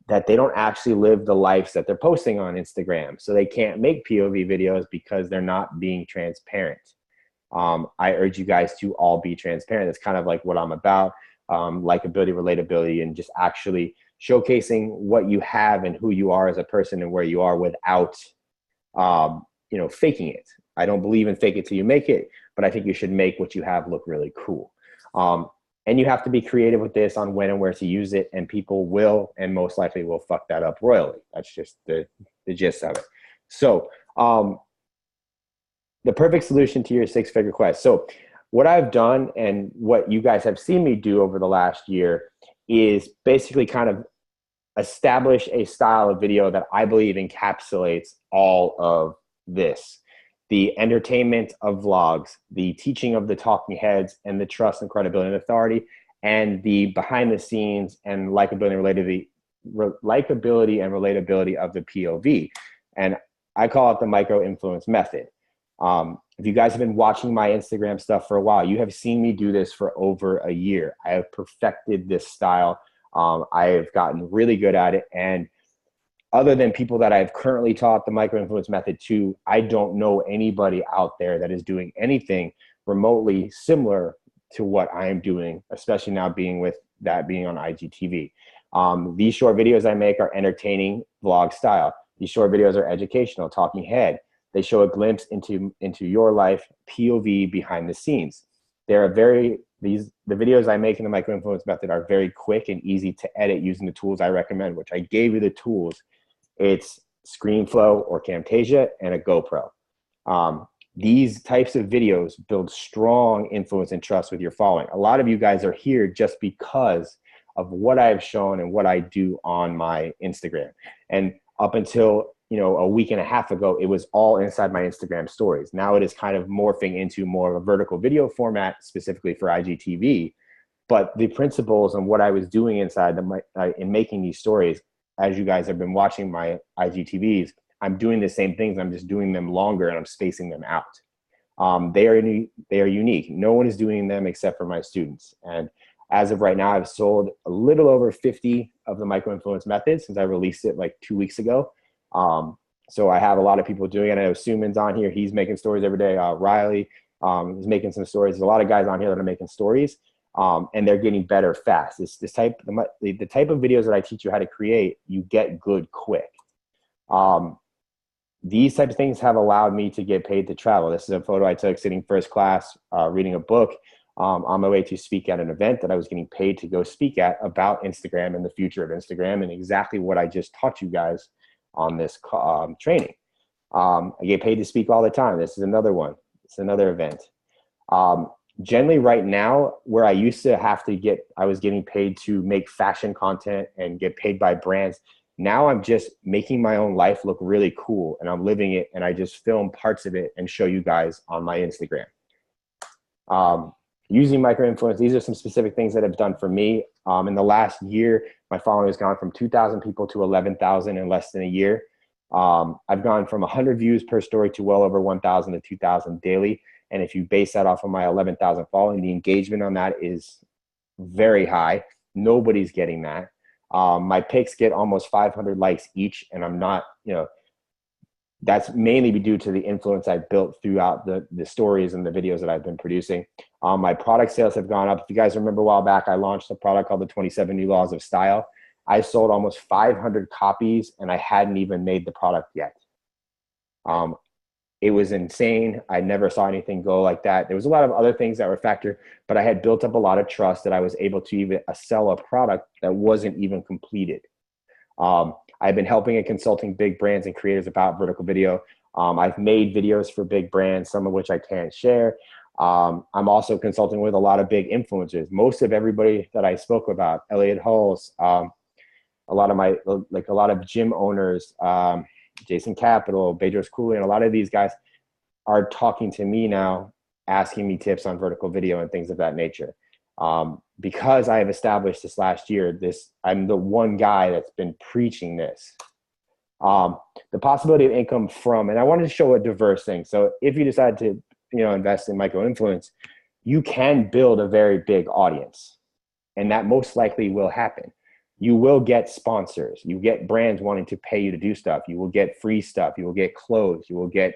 that they don't actually live the lives that they're posting on Instagram. So they can't make POV videos because they're not being transparent. I urge you guys to all be transparent. That's kind of like what I'm about, likability, relatability, and just actually showcasing what you have and who you are as a person and where you are without, faking it. I don't believe in fake it till you make it, but I think you should make what you have look really cool. And you have to be creative with this on when and where to use it, and people will and most likely will fuck that up royally. That's just the gist of it. So the perfect solution to your 6-figure quest. So what I've done and what you guys have seen me do over the last year is basically kind of establish a style of video that I believe encapsulates all of this. The entertainment of vlogs, the teaching of the talking heads, and the trust and credibility and authority, and the behind the scenes and likability and relatability of the POV. And I call it the micro influence method. If you guys have been watching my Instagram stuff for a while, you have seen me do this for over a year. I have perfected this style. I have gotten really good at it. And other than people that I've currently taught the micro influence method to, I don't know anybody out there that is doing anything remotely similar to what I am doing, especially now being on IGTV. These short videos I make are entertaining vlog style. These short videos are educational, talking head. They show a glimpse into your life, POV, behind the scenes. The videos I make in the micro influence method are very quick and easy to edit using the tools I recommend, which I gave you the tools. It's ScreenFlow or Camtasia and a GoPro. These types of videos build strong influence and trust with your following. A lot of you guys are here just because of what I've shown and what I do on my Instagram. And up until a week and a half ago, it was all inside my Instagram stories. Now it is kind of morphing into more of a vertical video format specifically for IGTV. But the principles and what I was doing inside in making these stories, as you guys have been watching my IGTVs, I'm doing the same things. I'm just doing them longer and I'm spacing them out. They are unique. No one is doing them except for my students. And as of right now, I've sold a little over 50 of the micro-influence methods since I released it like 2 weeks ago. So I have a lot of people doing it. I know Suman's on here. He's making stories every day. Riley is making some stories. There's a lot of guys on here that are making stories. And they're getting better fast. The type of videos that I teach you how to create, you get good quick. These types of things have allowed me to get paid to travel. This is a photo I took sitting first class, reading a book on my way to speak at an event that I was getting paid to go speak at about Instagram and the future of Instagram and exactly what I just taught you guys on this training. I get paid to speak all the time. This is another one. It's another event. Generally right now, where I used to have to I was getting paid to make fashion content and get paid by brands. Now I'm just making my own life look really cool and I'm living it and I just film parts of it and show you guys on my Instagram. Using micro-influence, these are some specific things that have done for me. In the last year, my following has gone from 2,000 people to 11,000 in less than a year. I've gone from 100 views per story to well over 1,000 to 2,000 daily. And if you base that off of my 11,000 following, the engagement on that is very high. Nobody's getting that. My pics get almost 500 likes each, and I'm not, that's mainly due to the influence I built throughout the stories and the videos that I've been producing. My product sales have gone up. If you guys remember a while back, I launched a product called the 27 New Laws of Style. I sold almost 500 copies and I hadn't even made the product yet. It was insane. I never saw anything go like that. There was a lot of other things that were factored, but I had built up a lot of trust that I was able to even sell a product that wasn't even completed. I've been helping and consulting big brands and creators about vertical video. I've made videos for big brands, some of which I can't share. I'm also consulting with a lot of big influencers. Most of everybody that I spoke about, Elliot Hulse, a lot of gym owners, Jason Capital, Bedros Cooley, and a lot of these guys are talking to me now, asking me tips on vertical video and things of that nature. Because I have established this last year, I'm the one guy that's been preaching this. The possibility of income from, and I wanted to show a diverse thing. So if you decide to, invest in micro influence, you can build a very big audience, and that most likely will happen. You will get sponsors. You get brands wanting to pay you to do stuff. You will get free stuff. You will get clothes. You will get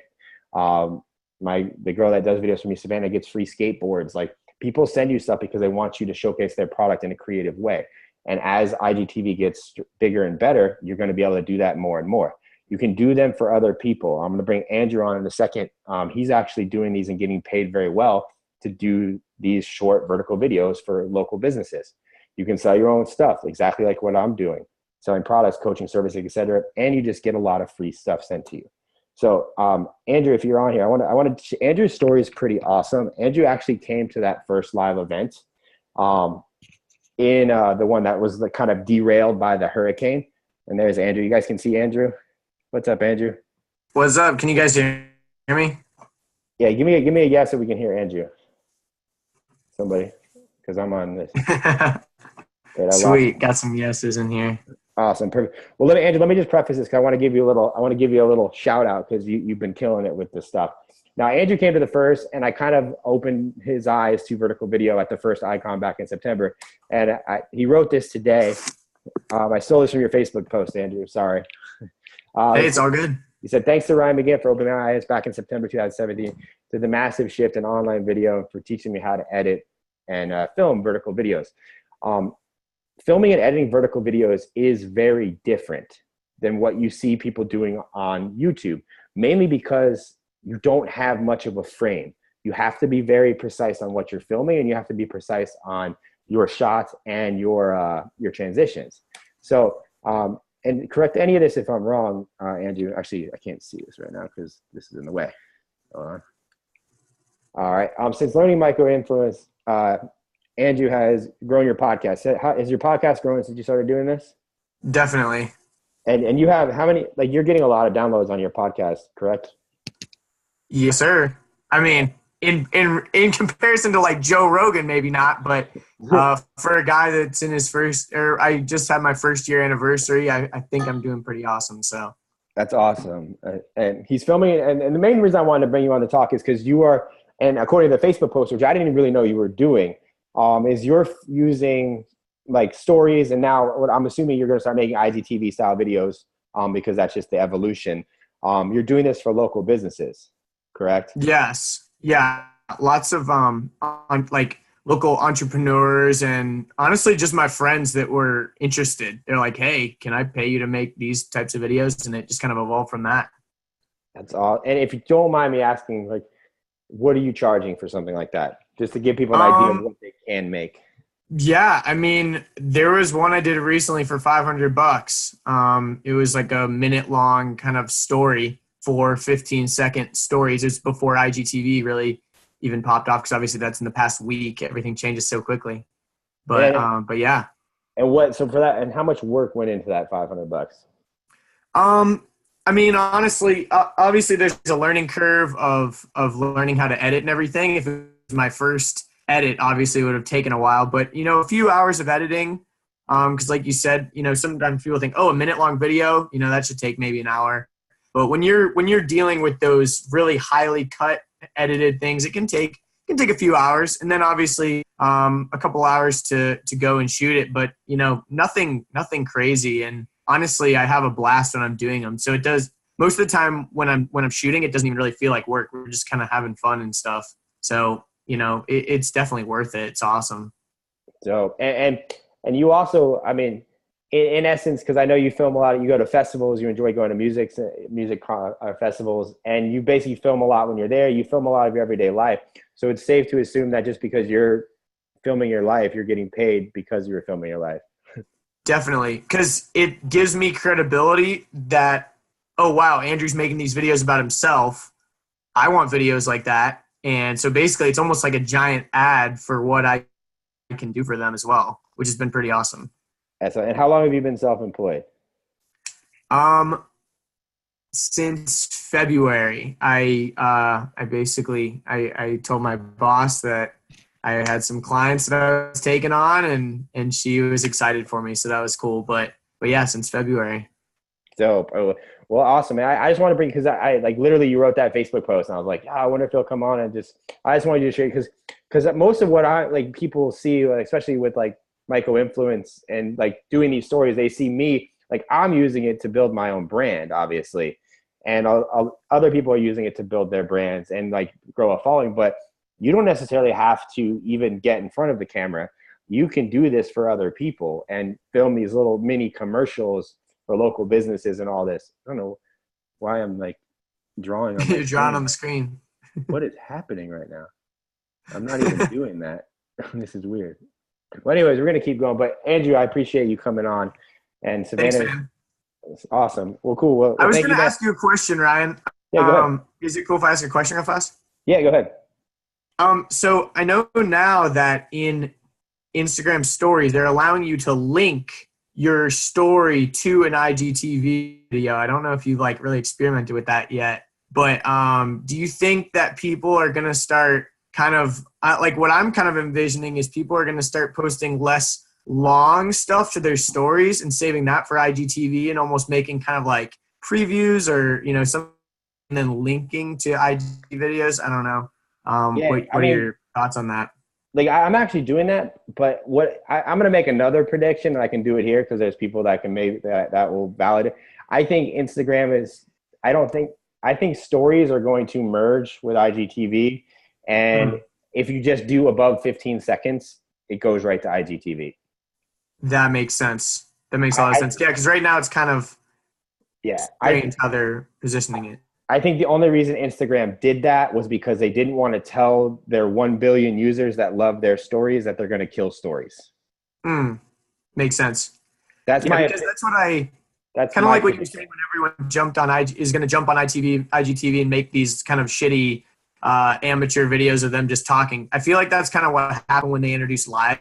the girl that does videos for me, Savannah, gets free skateboards. Like, people send you stuff because they want you to showcase their product in a creative way. And as IGTV gets bigger and better, you're going to be able to do that more and more. You can do them for other people. I'm going to bring Andrew on in a second. He's actually doing these and getting paid very well to do these short vertical videos for local businesses. You can sell your own stuff, exactly like what I'm doing, selling products, coaching services, etc. And you just get a lot of free stuff sent to you. So Andrew, if you're on here, Andrew's story is pretty awesome. Andrew actually came to that first live event in the one that was kind of derailed by the hurricane. And there's Andrew. You guys can see Andrew. What's up, Andrew? What's up? Can you guys hear me? Yeah, give me a yes so we can hear Andrew. Somebody, because I'm on this. Sweet, got some yeses in here. Awesome, perfect. Well, Andrew, let me just preface this because I want to give you a little shout out because you've been killing it with this stuff. Now, Andrew came to the first, and I kind of opened his eyes to vertical video at the first icon back in September, and he wrote this today. I stole this from your Facebook post, Andrew. Sorry. Hey, it's all good. He said, "Thanks to Ryan Magin for opening my eyes back in September 2017 to the massive shift in online video and for teaching me how to edit and film vertical videos." Filming and editing vertical videos is very different than what you see people doing on YouTube, mainly because you don't have much of a frame. You have to be very precise on what you're filming, and you have to be precise on your shots and your transitions. So, and correct any of this if I'm wrong, Andrew. Actually, I can't see this right now because this is in the way. Hold on. All right. Since learning micro-influence, Andrew has grown your podcast. Has your podcast grown since you started doing this? Definitely. And you have how many, like you're getting a lot of downloads on your podcast, correct? Yes, sir. I mean, in comparison to like Joe Rogan, maybe not, but for a guy that's in his first, or I just had my first year anniversary, I think I'm doing pretty awesome. So That's awesome. And he's filming it. And the main reason I wanted to bring you on the talk is because you are, and according to the Facebook post, which I didn't really know you were doing, is you're using like stories. And now what I'm assuming you're going to start making IGTV style videos because that's just the evolution. You're doing this for local businesses, correct? yes, yeah, lots of like local entrepreneurs and honestly just my friends that were interested. They're like, hey, can I pay you to make these types of videos? And it just kind of evolved from that. That's all. And if you don't mind me asking, like, what are you charging for something like that? Just to give people an idea of what they can make. Yeah, I mean, there was one I did recently for $500. It was like a minute long kind of story for 15-second stories. It's before IGTV really even popped off because obviously that's in the past week. Everything changes so quickly. But yeah. And what? So for that, and how much work went into that $500? I mean, honestly, obviously there's a learning curve of learning how to edit and everything. If it was my first edit, obviously it would have taken a while, but you know, a few hours of editing, because like you said, you know, sometimes people think, oh, a minute long video, you know, that should take maybe an hour. But when you're dealing with those really highly cut edited things, it can take a few hours, and then obviously a couple hours to go and shoot it. But you know, nothing crazy. And honestly, I have a blast when I'm doing them. So it does most of the time when I'm shooting, it doesn't even really feel like work. We're just kind of having fun and stuff. So you know, it's definitely worth it. It's awesome. So and you also, I mean, in essence, because I know you film a lot. You go to festivals. You enjoy going to music festivals, and you basically film a lot when you're there. You film a lot of your everyday life. So it's safe to assume that just because you're filming your life, you're getting paid because you're filming your life. Definitely, because it gives me credibility that, oh, wow, Andrew's making these videos about himself. I want videos like that. And so basically it's almost like a giant ad for what I can do for them as well, which has been pretty awesome. And how long have you been self-employed? Since February. I basically told my boss that I had some clients that I was taking on and she was excited for me. So that was cool. But yeah, since February. Dope. Oh, well, awesome, man. I just want to bring, because I like literally you wrote that Facebook post and I was like, I wonder if he'll come on and I just wanted you to share because most of what I like people see, like, especially with like micro influence and like doing these stories, they see me like I'm using it to build my own brand, obviously, and other people are using it to build their brands and like grow a following. But you don't necessarily have to even get in front of the camera. You can do this for other people and film these little mini commercials for local businesses and all this. I don't know why I'm like drawing on You're drawing on the screen. What is happening right now? I'm not even doing that. This is weird. Well, anyways, we're going to keep going. But Andrew, I appreciate you coming on. And Savannah, it's awesome. Well, cool. Well, I was going to ask you a question, Ryan. Yeah, go ahead. Is it cool if I ask a question real fast? Yeah, go ahead. So I know now that in Instagram stories, they're allowing you to link your story to an IGTV video. I don't know if you've like really experimented with that yet, but do you think that people are going to start kind of like what I'm kind of envisioning is people are going to start posting less long stuff to their stories and saving that for IGTV and almost making kind of like previews or, you know, something and then linking to IG videos? I don't know. What are your thoughts on that? Like I'm actually doing that, but I'm going to make another prediction, and I can do it here because there's people that can maybe that will validate. I think Instagram is. I think stories are going to merge with IGTV, and if you just do above 15 seconds, it goes right to IGTV. That makes sense. That makes a lot of sense. Yeah, because right now it's kind of strange how they're positioning it. I think the only reason Instagram did that was because they didn't want to tell their 1 billion users that love their stories that they're going to kill stories. Makes sense. That's because that's what that's kind of like what you're saying when everyone is going to jump on IGTV and make these kind of shitty amateur videos of them just talking. I feel like that's kind of what happened when they introduced live.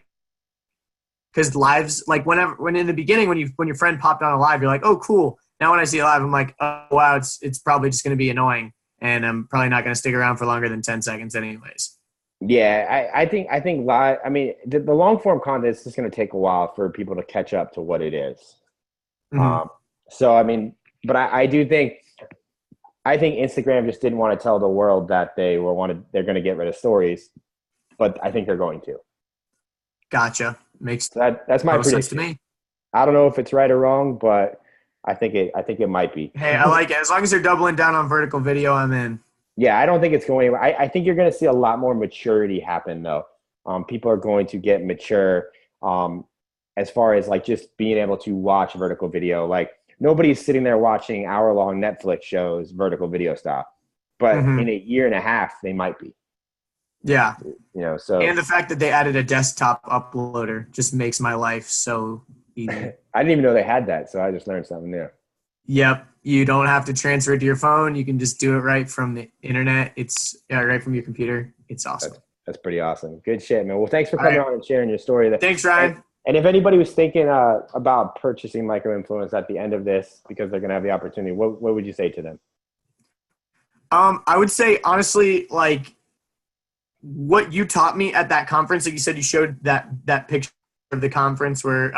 because lives, like when in the beginning, when your friend popped on a live, you're like, oh, cool. Now when I see a live, I'm like, oh, wow, it's probably just going to be annoying. And I'm probably not going to stick around for longer than 10 seconds anyways. Yeah, I think live. I mean, the long form content is just going to take a while for people to catch up to what it is. Mhm. So I mean, but I do think Instagram just didn't want to tell the world that they're going to get rid of stories, but I think they're going to. Gotcha. Makes So that's my total sense to prediction. me. I don't know if it's right or wrong, but I think it might be. Hey, I like it. As long as they're doubling down on vertical video, I'm in. Yeah, I don't think it's going anywhere. I think you're going to see a lot more maturity happen, though. People are going to get mature as far as like just being able to watch vertical video. Like nobody's sitting there watching hour-long Netflix shows, vertical video style. But Mhm. in a year and a half, they might be. Yeah. So And the fact that they added a desktop uploader just makes my life so easy. I didn't even know they had that, so I just learned something new. Yep. You don't have to transfer it to your phone. You can just do it right from the internet. It's right from your computer. It's awesome. That's pretty awesome. Good shit, man. Well, thanks for All coming right. on and sharing your story. Thanks, Ryan. And if anybody was thinking about purchasing micro-influence at the end of this because they're going to have the opportunity, what would you say to them? I would say, honestly, like what you taught me at that conference, like you said, you showed that picture of the conference where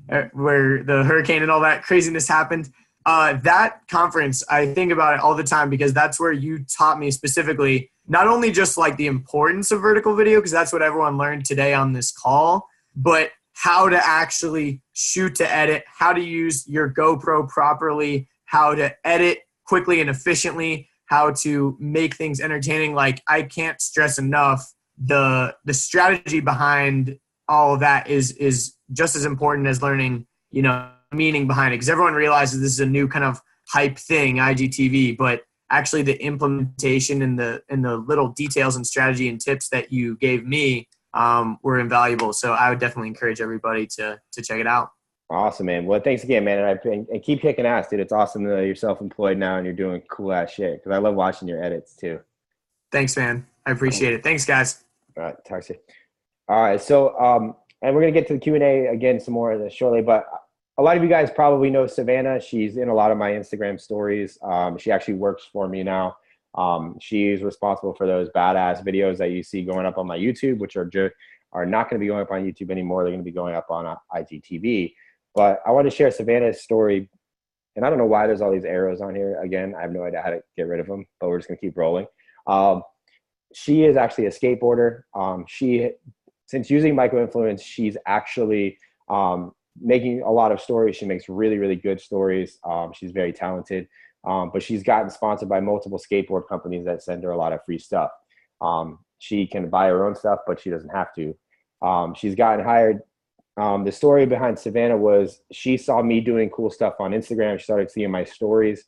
the hurricane and all that craziness happened. That conference, I think about it all the time because that's where you taught me specifically, not only just like the importance of vertical video, because that's what everyone learned today on this call, but how to actually shoot to edit, how to use your GoPro properly, how to edit quickly and efficiently, how to make things entertaining. Like I can't stress enough the strategy behind all of that is just as important as learning, meaning behind it. Because everyone realizes this is a new kind of hype thing, IGTV, but actually the implementation and the little details and strategy and tips that you gave me were invaluable. So I would definitely encourage everybody to check it out. Awesome, man. Well, thanks again, man. And keep kicking ass, dude. It's awesome that you're self-employed now and you're doing cool ass shit because I love watching your edits too. Thanks, man. I appreciate it. Thanks, guys. All right, talk to you. All right, so and we're gonna get to the Q&A again some more shortly, but a lot of you guys probably know Savannah. She's in a lot of my Instagram stories. She actually works for me now. She's responsible for those badass videos that you see going up on my YouTube, which are not going to be going up on YouTube anymore. They're going to be going up on IGTV. But I want to share Savannah's story, and I don't know why there's all these arrows on here. Again, I have no idea how to get rid of them, but we're just going to keep rolling. She is actually a skateboarder. Since using micro-influence, she's actually making a lot of stories. She makes really, really good stories. She's very talented, but she's gotten sponsored by multiple skateboard companies that send her a lot of free stuff. She can buy her own stuff, but she doesn't have to. She's gotten hired. The story behind Savannah was she saw me doing cool stuff on Instagram. She started seeing my stories.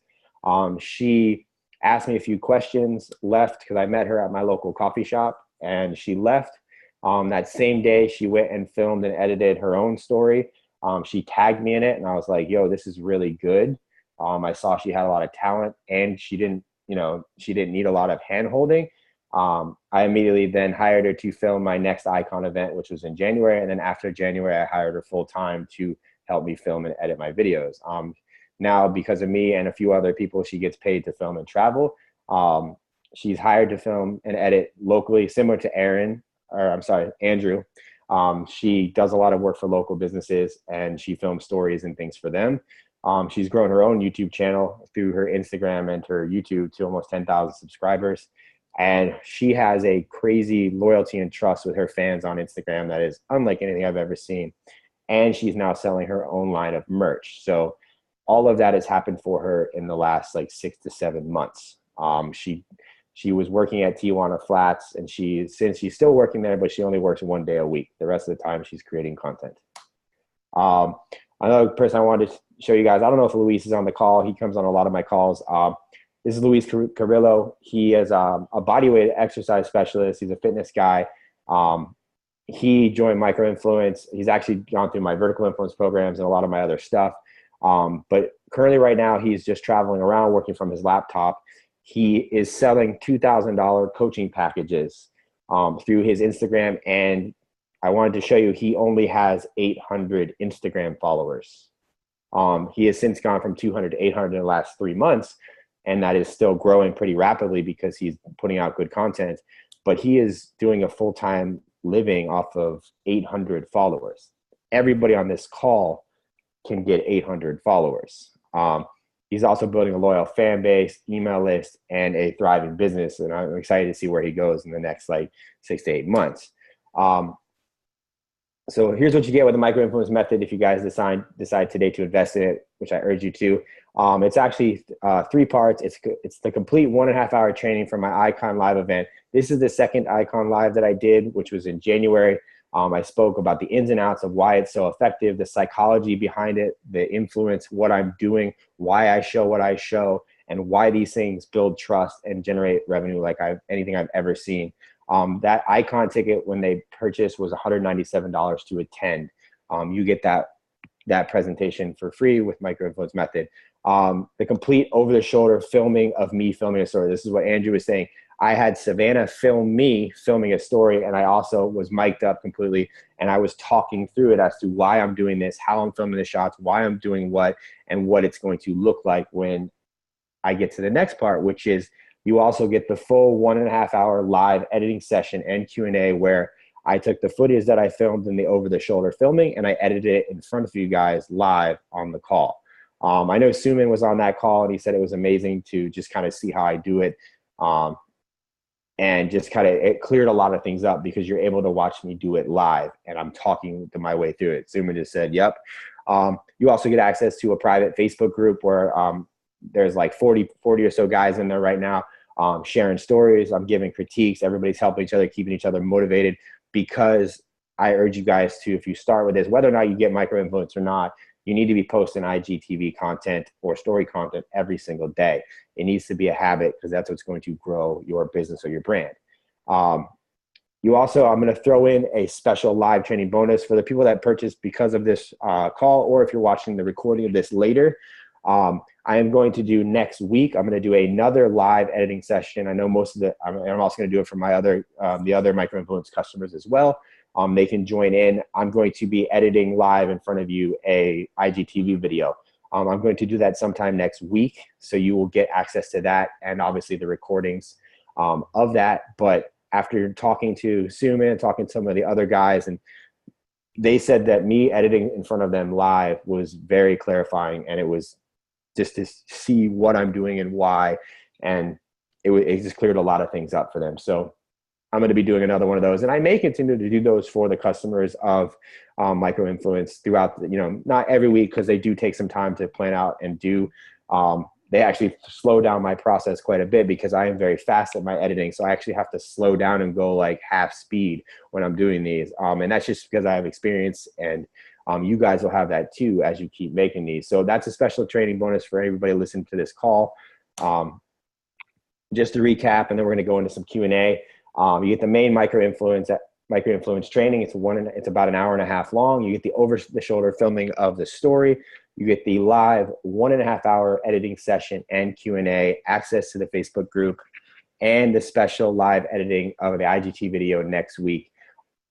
She asked me a few questions, left because I met her at my local coffee shop, and she left. That same day, she went and filmed and edited her own story. She tagged me in it, and I was like, yo, this is really good. I saw she had a lot of talent, and she didn't need a lot of hand holding. I immediately then hired her to film my next Icon event, which was in January. And then after January, I hired her full time to help me film and edit my videos. Now, because of me and a few other people, she gets paid to film and travel. She's hired to film and edit locally, similar to Andrew. She does a lot of work for local businesses, and she films stories and things for them. She's grown her own YouTube channel through her Instagram and her YouTube to almost 10,000 subscribers. And she has a crazy loyalty and trust with her fans on Instagram that is unlike anything I've ever seen. And she's now selling her own line of merch. So all of that has happened for her in the last 6 to 7 months. She was working at Tijuana Flats, and since she's still working there, but she only works 1 day a week. The rest of the time, she's creating content. Another person I wanted to show you guys, I don't know if Luis is on the call. He comes on a lot of my calls. This is Luis Carrillo. He is a bodyweight exercise specialist. He's a fitness guy. He joined Micro Influence. He's actually gone through my vertical influence programs and a lot of my other stuff. But currently right now, he's just traveling around working from his laptop. He is selling $2,000 coaching packages through his Instagram and I wanted to show you he only has 800 Instagram followers. He has since gone from 200 to 800 in the last 3 months, and that is still growing pretty rapidly because he's putting out good content. But he is doing a full-time living off of 800 followers. Everybody on this call can get 800 followers. He's also building a loyal fan base, email list, and a thriving business. And I'm excited to see where he goes in the next like 6 to 8 months. So here's what you get with the micro-influence method if you guys decide today to invest in it, which I urge you to. It's actually 3 parts. It's the complete 1.5 hour training from my Icon Live event. This is the second Icon Live that I did, which was in January. I spoke about the ins and outs of why it's so effective, the psychology behind it, the influence, what I'm doing, why I show what I show, and why these things build trust and generate revenue like anything I've ever seen. That Icon ticket when they purchased was $197 to attend. You get that presentation for free with micro-influence method. The complete over-the-shoulder filming of me filming a story. This is what Andrew was saying. I had Savannah film me filming a story, and I also was mic'd up completely, and I was talking through it as to why I'm doing this, how I'm filming the shots, why I'm doing what, and what it's going to look like when I get to the next part, which is you also get the full 1.5 hour live editing session and Q&A where I took the footage that I filmed in the over-the-shoulder filming and I edited it in front of you guys live on the call. I know Suman was on that call and he said it was amazing to just kind of see how I do it. And just kind of, it cleared a lot of things up because you're able to watch me do it live and I'm talking to my way through it. Suman just said, yep. You also get access to a private Facebook group where there's like 40 or so guys in there right now, sharing stories. I'm giving critiques. Everybody's helping each other, keeping each other motivated, because I urge you guys to, if you start with this, whether or not you get micro-influence or not, you need to be posting IGTV content or story content every single day. It needs to be a habit because that's what's going to grow your business or your brand. You also, I'm going to throw in a special live training bonus for the people that purchased because of this call, or if you're watching the recording of this later. I am going to do next week. I'm going to do another live editing session. I know most of I'm also going to do it for my the other micro-influence customers as well. They can join in. I'm going to be editing live in front of you a IGTV video. I'm going to do that sometime next week. So you will get access to that and obviously the recordings of that. But after talking to Suman, talking to some of the other guys, and they said that me editing in front of them live was very clarifying, and it was just to see what I'm doing and why. And it just cleared a lot of things up for them. So I'm going to be doing another one of those. And I may continue to do those for the customers of micro-influence throughout, not every week, because they do take some time to plan out and do. They actually slow down my process quite a bit because I am very fast at my editing. So I actually have to slow down and go like half speed when I'm doing these. And that's just because I have experience, and you guys will have that too as you keep making these. So that's a special training bonus for everybody listening to this call. Just to recap, and then we're going to go into some Q&A. You get the main micro-influence training. It's about an hour and a half long. You get the over-the-shoulder filming of the story. You get the live 1.5 hour editing session and Q&A, access to the Facebook group, and the special live editing of the IGT video next week.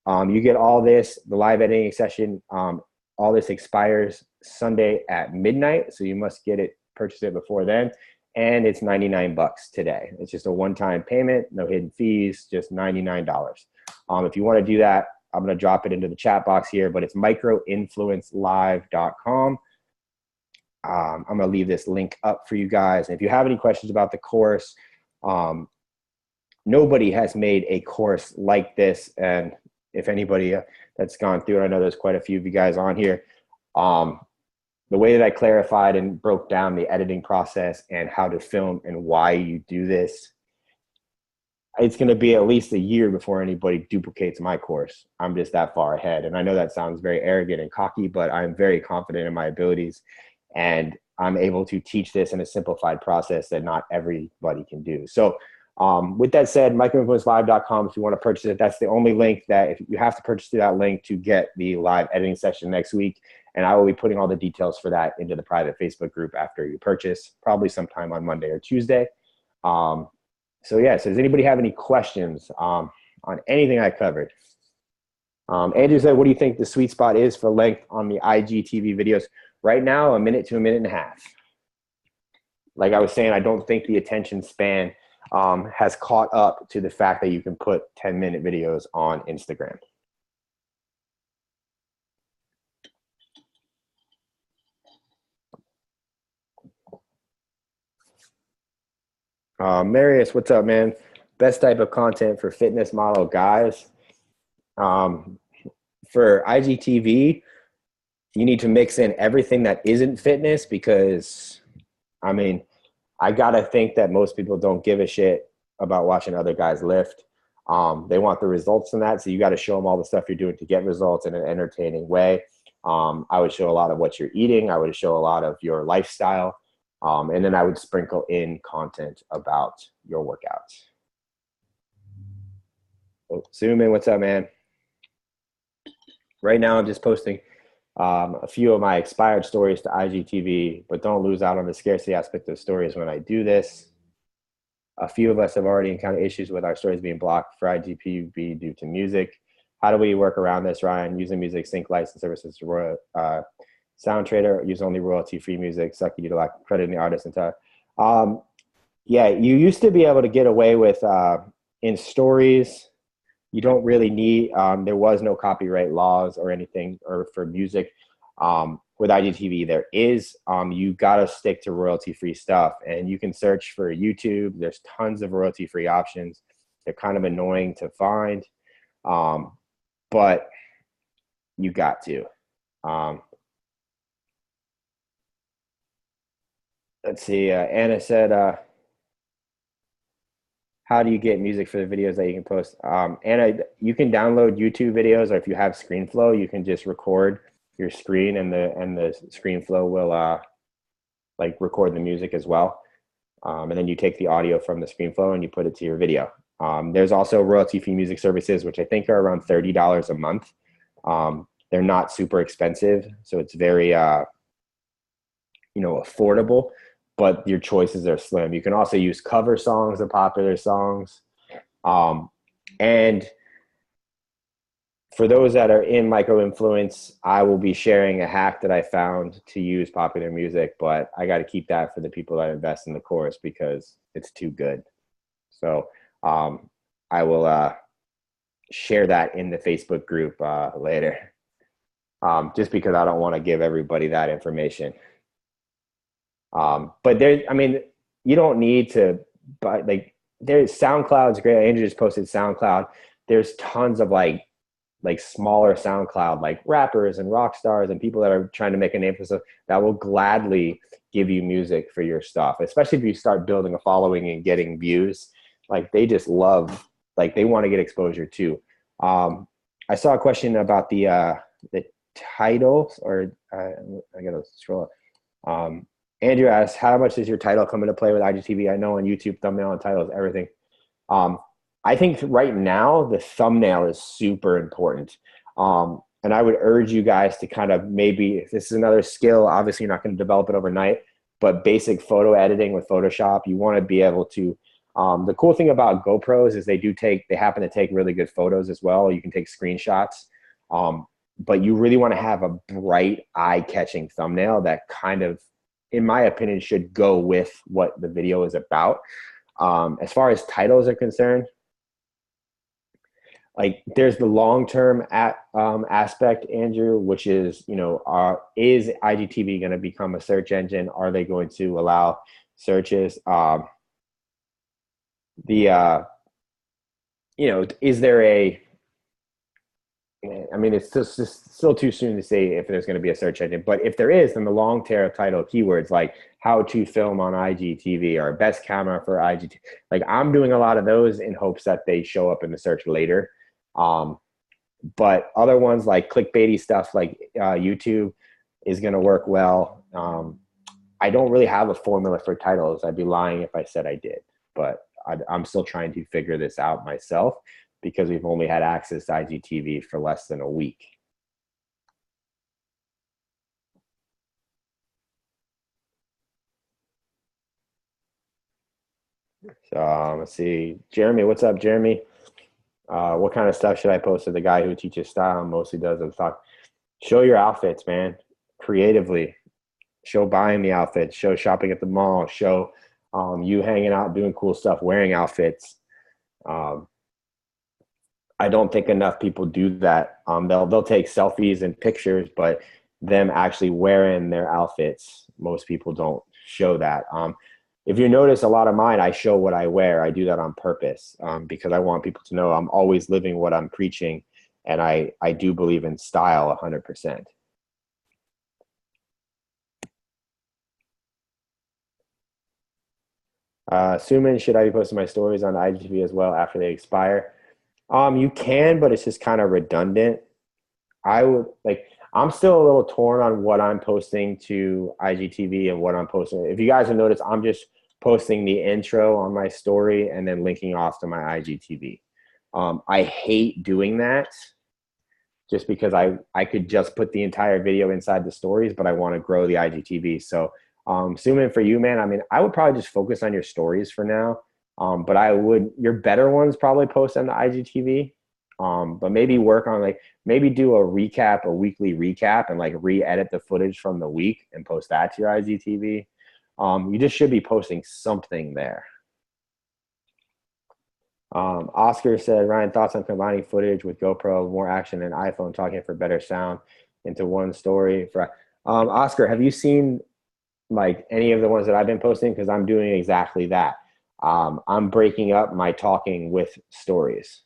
You get all this, the live editing session, all this expires Sunday at midnight. So you must purchase it before then. And it's $99 today. It's just a one-time payment, no hidden fees, just $99. If you want to do that, I'm going to drop it into the chat box here, but it's microinfluencelive.com. I'm going to leave this link up for you guys. And if you have any questions about the course, nobody has made a course like this. And if anybody that's gone through it, I know there's quite a few of you guys on here. The way that I clarified and broke down the editing process and how to film and why you do this, it's going to be at least a year before anybody duplicates my course. I'm just that far ahead. And I know that sounds very arrogant and cocky, but I'm very confident in my abilities. And I'm able to teach this in a simplified process that not everybody can do. So with that said, microinfluencelive.com, if you want to purchase it, that's the only link that if you have to purchase through that link to get the live editing session next week. And I will be putting all the details for that into the private Facebook group after you purchase, probably sometime on Monday or Tuesday. So yeah, so does anybody have any questions on anything I covered? Andrew said, what do you think the sweet spot is for length on the IGTV videos? Right now, a minute to a minute and a half. Like I was saying, I don't think the attention span has caught up to the fact that you can put 10-minute videos on Instagram. Marius, what's up, man? Best type of content for fitness model guys. For IGTV, you need to mix in everything that isn't fitness because, I mean, I gotta think that most people don't give a shit about watching other guys lift. They want the results from that, so you got to show them all the stuff you're doing to get results in an entertaining way. I would show a lot of what you're eating. I would show a lot of your lifestyle, and then I would sprinkle in content about your workouts. Oh, zoom in, what's up, man? Right now, I'm just posting a few of my expired stories to IGTV, but don't lose out on the scarcity aspect of stories when I do this. A few of us have already encountered issues with our stories being blocked for IGTV due to music. How do we work around this, Ryan? Using music sync license services to Sound Trader, use only royalty-free music, sucky you to lack crediting the artist and time. Yeah, you used to be able to get away with in stories. You don't really need, there was no copyright laws or anything or for music. With IGTV, there is, you got to stick to royalty-free stuff. And you can search for YouTube. There's tons of royalty-free options. They're kind of annoying to find, but you got to. Let's see. Anna said, how do you get music for the videos that you can post? Anna, you can download YouTube videos, or if you have ScreenFlow, you can just record your screen, and the ScreenFlow will like record the music as well. And then you take the audio from the ScreenFlow and you put it to your video. There's also royalty-free music services, which I think are around $30 a month. They're not super expensive, so it's very affordable, but your choices are slim. You can also use cover songs of popular songs. And for those that are in micro-influence, I will be sharing a hack that I found to use popular music, but I got to keep that for the people that invest in the course because it's too good. So I will share that in the Facebook group later, just because I don't want to give everybody that information. But you don't need to, but like there's SoundCloud's great. Andrew just posted SoundCloud. There's tons of like smaller SoundCloud, like rappers and rock stars and people that are trying to make a name for themselves that will gladly give you music for your stuff, especially if you start building a following and getting views. Like they just love, like they want to get exposure too. I saw a question about the titles, or I gotta scroll up. Andrew asked, how much does your title come into play with IGTV? I know on YouTube, thumbnail and title is everything. I think right now the thumbnail is super important. And I would urge you guys to kind of maybe, if this is another skill, obviously you're not going to develop it overnight, but basic photo editing with Photoshop, you want to be able to, the cool thing about GoPros is they happen to take really good photos as well. You can take screenshots, but you really want to have a bright eye-catching thumbnail that kind of, in my opinion, should go with what the video is about. As far as titles are concerned, like there's the long-term aspect, Andrew, which is, is IGTV going to become a search engine? Are they going to allow searches? Is there a, it's just still too soon to say if there's going to be a search engine, but if there is, then the long tail of title keywords like how to film on IGTV or best camera for IGTV, like I'm doing a lot of those in hopes that they show up in the search later. But other ones like clickbaity stuff like YouTube is going to work well. I don't really have a formula for titles. I'd be lying if I said I did, but I'm still trying to figure this out myself, because we've only had access to IGTV for less than a week. So let's see. Jeremy, what's up, Jeremy? What kind of stuff should I post to the guy who teaches style and mostly does the talk? Show your outfits, man, creatively. Show buying the outfits. Show shopping at the mall. Show you hanging out, doing cool stuff, wearing outfits. I don't think enough people do that. They'll take selfies and pictures, but them actually wearing their outfits, most people don't show that. If you notice a lot of mine, I show what I wear. I do that on purpose because I want people to know I'm always living what I'm preaching, and I do believe in style 100%. Suman, should I be posting my stories on IGTV as well after they expire? You can, but it's just kind of redundant. I'm still a little torn on what I'm posting to IGTV and what I'm posting. If you guys have noticed, I'm just posting the intro on my story and then linking off to my IGTV. I hate doing that just because I could just put the entire video inside the stories, but I want to grow the IGTV. So, Suman, for you, man, I mean, I would probably just focus on your stories for now. But your better ones probably post on the IGTV. But maybe work on maybe do a weekly recap and re-edit the footage from the week and post that to your IGTV. You just should be posting something there. Oscar said, Ryan, thoughts on combining footage with GoPro, more action, and iPhone talking for better sound into one story. Oscar, have you seen any of the ones that I've been posting? Because I'm doing exactly that. I'm breaking up my talking with stories.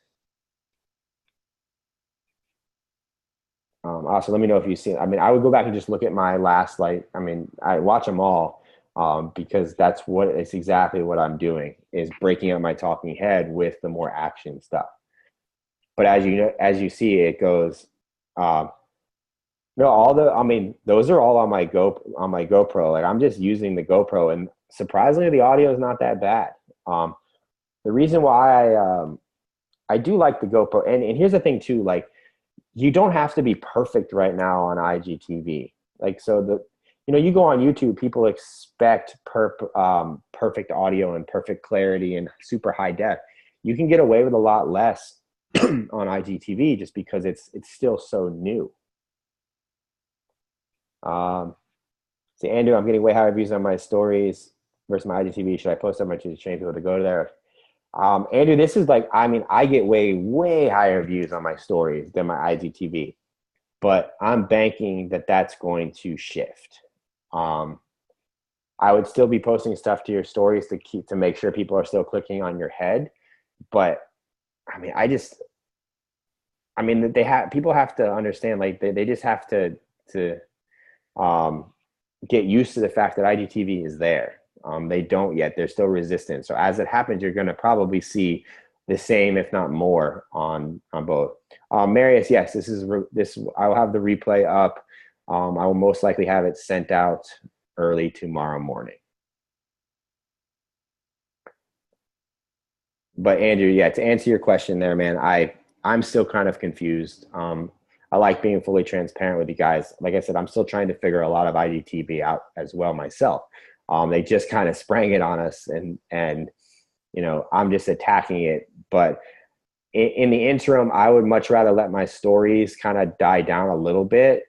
Also, let me know if you've seen. I mean, I would go back and just look at my last. I watch them all because it's exactly what I'm doing is breaking up my talking head with the more action stuff. But as you see, it goes. No, those are all on my GoPro. I'm just using the GoPro, and surprisingly, the audio is not that bad. The reason why I do like the GoPro, and here's the thing too, you don't have to be perfect right now on IGTV. You go on YouTube, people expect perfect audio and perfect clarity and super high def. You can get away with a lot less on IGTV just because it's still so new. See, Andrew, I'm getting way higher views on my stories versus my IGTV. Should I post them or should I change people to go to there? Andrew, this is I get way higher views on my stories than my IGTV, but I'm banking that that's going to shift. I would still be posting stuff to your stories to make sure people are still clicking on your head. But people have to understand, they just have to get used to the fact that IGTV is there. They don't yet. They're still resistant. So as it happens, you're going to probably see the same, if not more, on both. Marius, yes, this. I will have the replay up. I will most likely have it sent out early tomorrow morning. But Andrew, yeah, to answer your question there, man, I'm still kind of confused. I like being fully transparent with you guys. Like I said, I'm still trying to figure a lot of IGTV out as well myself. They just kind of sprang it on us, and I'm just attacking it. But in the interim, I would much rather let my stories kind of die down a little bit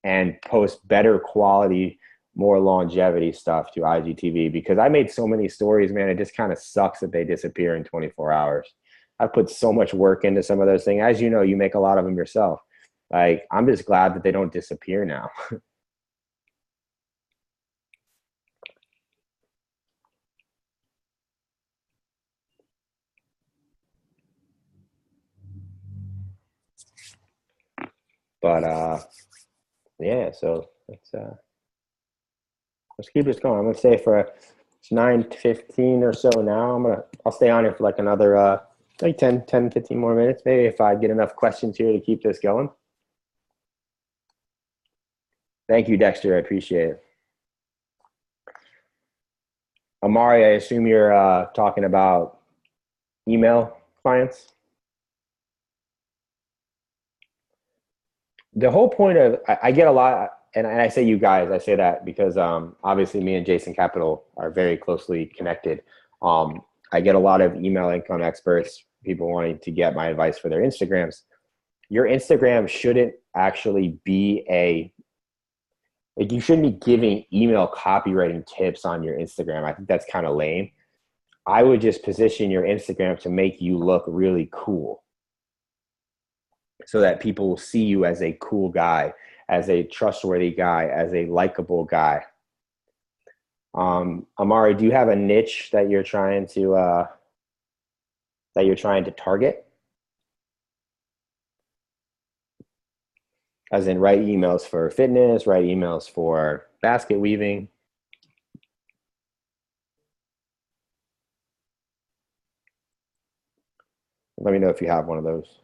and post better quality, more longevity stuff to IGTV, because I made so many stories, man. It just kind of sucks that they disappear in 24 hours. I put so much work into some of those things. As you know, you make a lot of them yourself. I'm just glad that they don't disappear now. But yeah, so let's keep this going. I'm gonna say it's 9:15 or so now. I'll stay on here for another 10, 15 more minutes, maybe, if I get enough questions here to keep this going. Thank you, Dexter. I appreciate it. Amari, I assume you're talking about email clients. The whole point of, I get a lot, and I say you guys, I say that because obviously me and Jason Capital are very closely connected. I get a lot of email income experts people wanting to get my advice for their Instagrams. Your Instagram shouldn't actually be like you shouldn't be giving email copywriting tips on your Instagram. I think that's kind of lame. I would just position your Instagram to make you look really cool so that people will see you as a cool guy, as a trustworthy guy, as a likable guy. Amari, do you have a niche that you're trying to target? As in write emails for fitness, write emails for basket weaving. Let me know if you have one of those.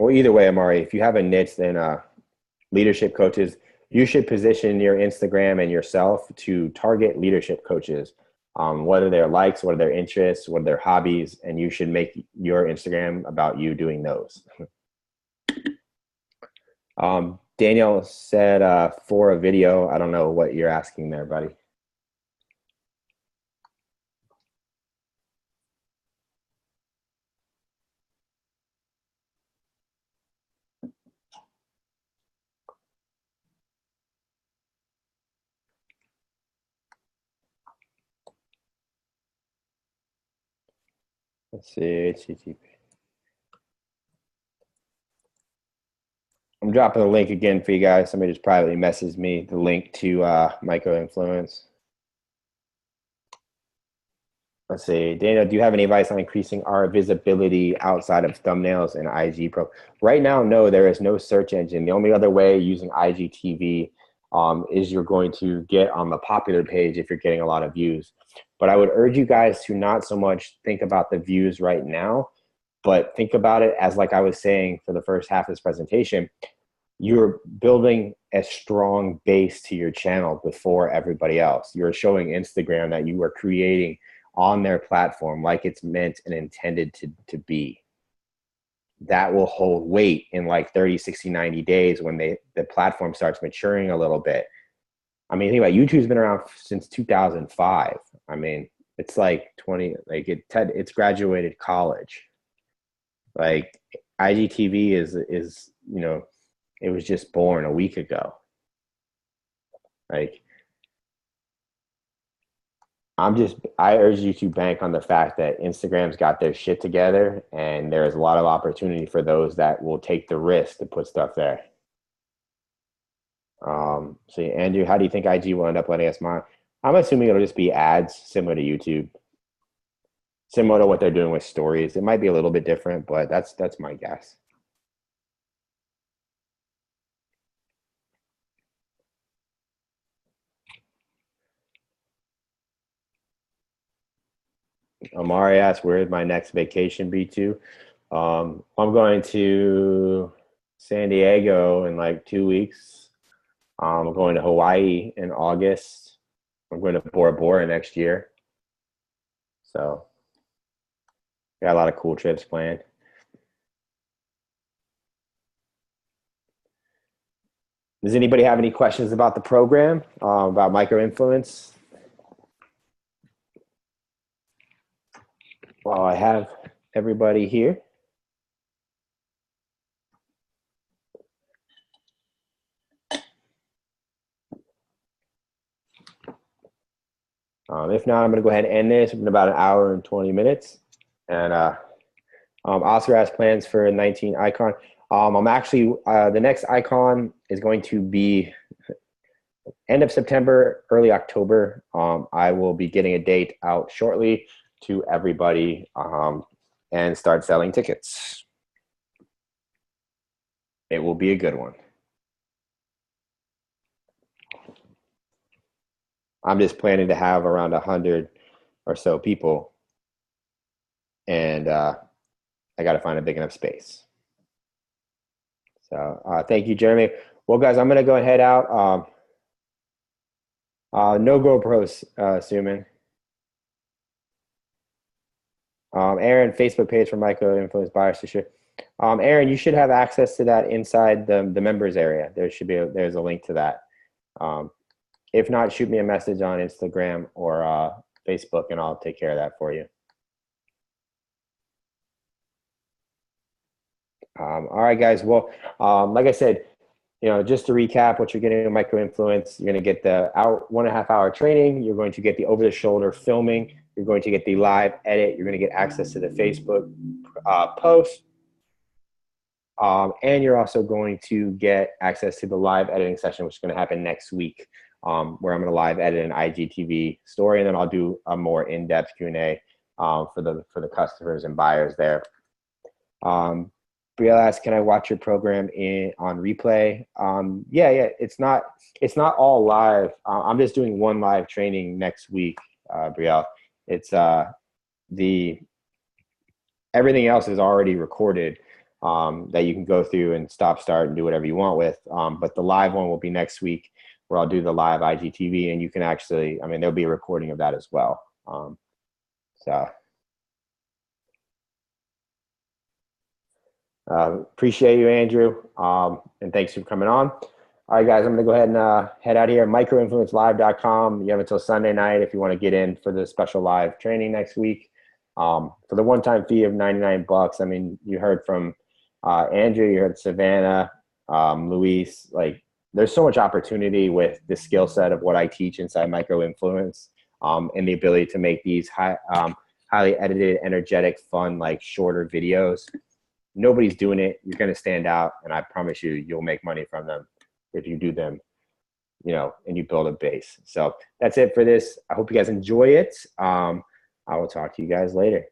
Well, either way, Amari, if you have a niche, then leadership coaches, you should position your Instagram and yourself to target leadership coaches. What are their likes? What are their interests? What are their hobbies? And you should make your Instagram about you doing those. Daniel said for a video. I don't know what you're asking there, buddy. Let's see, HTTP. I'm dropping the link again for you guys. Somebody just privately messaged me the link to Micro Influence. Let's see, Daniel, do you have any advice on increasing our visibility outside of thumbnails and IG Pro? Right now, no, there is no search engine. The only other way using IGTV is you're going to get on the popular page if you're getting a lot of views. But I would urge you guys to not so much think about the views right now, but think about it as, like I was saying for the first half of this presentation, you're building a strong base to your channel before everybody else. You're showing Instagram that you are creating on their platform like it's meant and intended to be. That will hold weight in like 30, 60, 90 days when the platform starts maturing a little bit. I mean, think about it, YouTube's been around since 2005. I mean, it's like 20, like it's graduated college. Like IGTV is, you know, it was just born a week ago. Like, I urge you to bank on the fact that Instagram's got their shit together, and there's a lot of opportunity for those that will take the risk to put stuff there. So Andrew, how do you think IG will end up letting us monitor? I'm assuming it'll just be ads similar to YouTube, similar to what they're doing with stories. It might be a little bit different, but that's my guess. Amari asked, where would my next vacation be to? I'm going to San Diego in like 2 weeks. I'm going to Hawaii in August. I'm going to Bora Bora next year. So got a lot of cool trips planned. Does anybody have any questions about the program, about Micro Influence? Well, I have everybody here. If not, I'm going to go ahead and end this in about an hour and 20 minutes. And Oscar has plans for 19 icon. I'm actually, the next icon is going to be end of September, early October. I will be getting a date out shortly to everybody and start selling tickets. It will be a good one. I'm just planning to have around 100 or so people, and I got to find a big enough space. So thank you, Jeremy. Well, guys, I'm going to go and head out. No GoPros, Suman. Aaron, Facebook page for Micro Influence buyers to share. Aaron, you should have access to that inside the members area. There's a link to that. If not, shoot me a message on Instagram or Facebook, and I'll take care of that for you. All right, guys. Well, like I said, just to recap what you're getting in Micro Influence, you're going to get the 1.5 hour training. You're going to get the over-the-shoulder filming. You're going to get the live edit. You're going to get access to the Facebook post. And you're also going to get access to the live editing session, which is going to happen next week, where I'm going to live edit an IGTV story, and then I'll do a more in-depth Q&A for the customers and buyers there. Brielle asked, "Can I watch your program on replay?" Yeah. It's not all live. I'm just doing one live training next week, Brielle. It's everything else is already recorded. That you can go through and stop, start, and do whatever you want with. But the live one will be next week, where I'll do the live IGTV, and you can actually, there'll be a recording of that as well. Appreciate you, Andrew, and thanks for coming on. All right, guys, I'm going to go ahead and head out here. Microinfluencelive.com. You have until Sunday night if you want to get in for the special live training next week. For the one-time fee of $99, you heard from Andrew, you heard Savannah, Luis. Like, there's so much opportunity with the skill set of what I teach inside Micro Influence, and the ability to make these highly edited, energetic, fun, like shorter videos. Nobody's doing it. You're going to stand out, and I promise you'll make money from them if you do them, and you build a base. So that's it for this. I hope you guys enjoy it. I will talk to you guys later.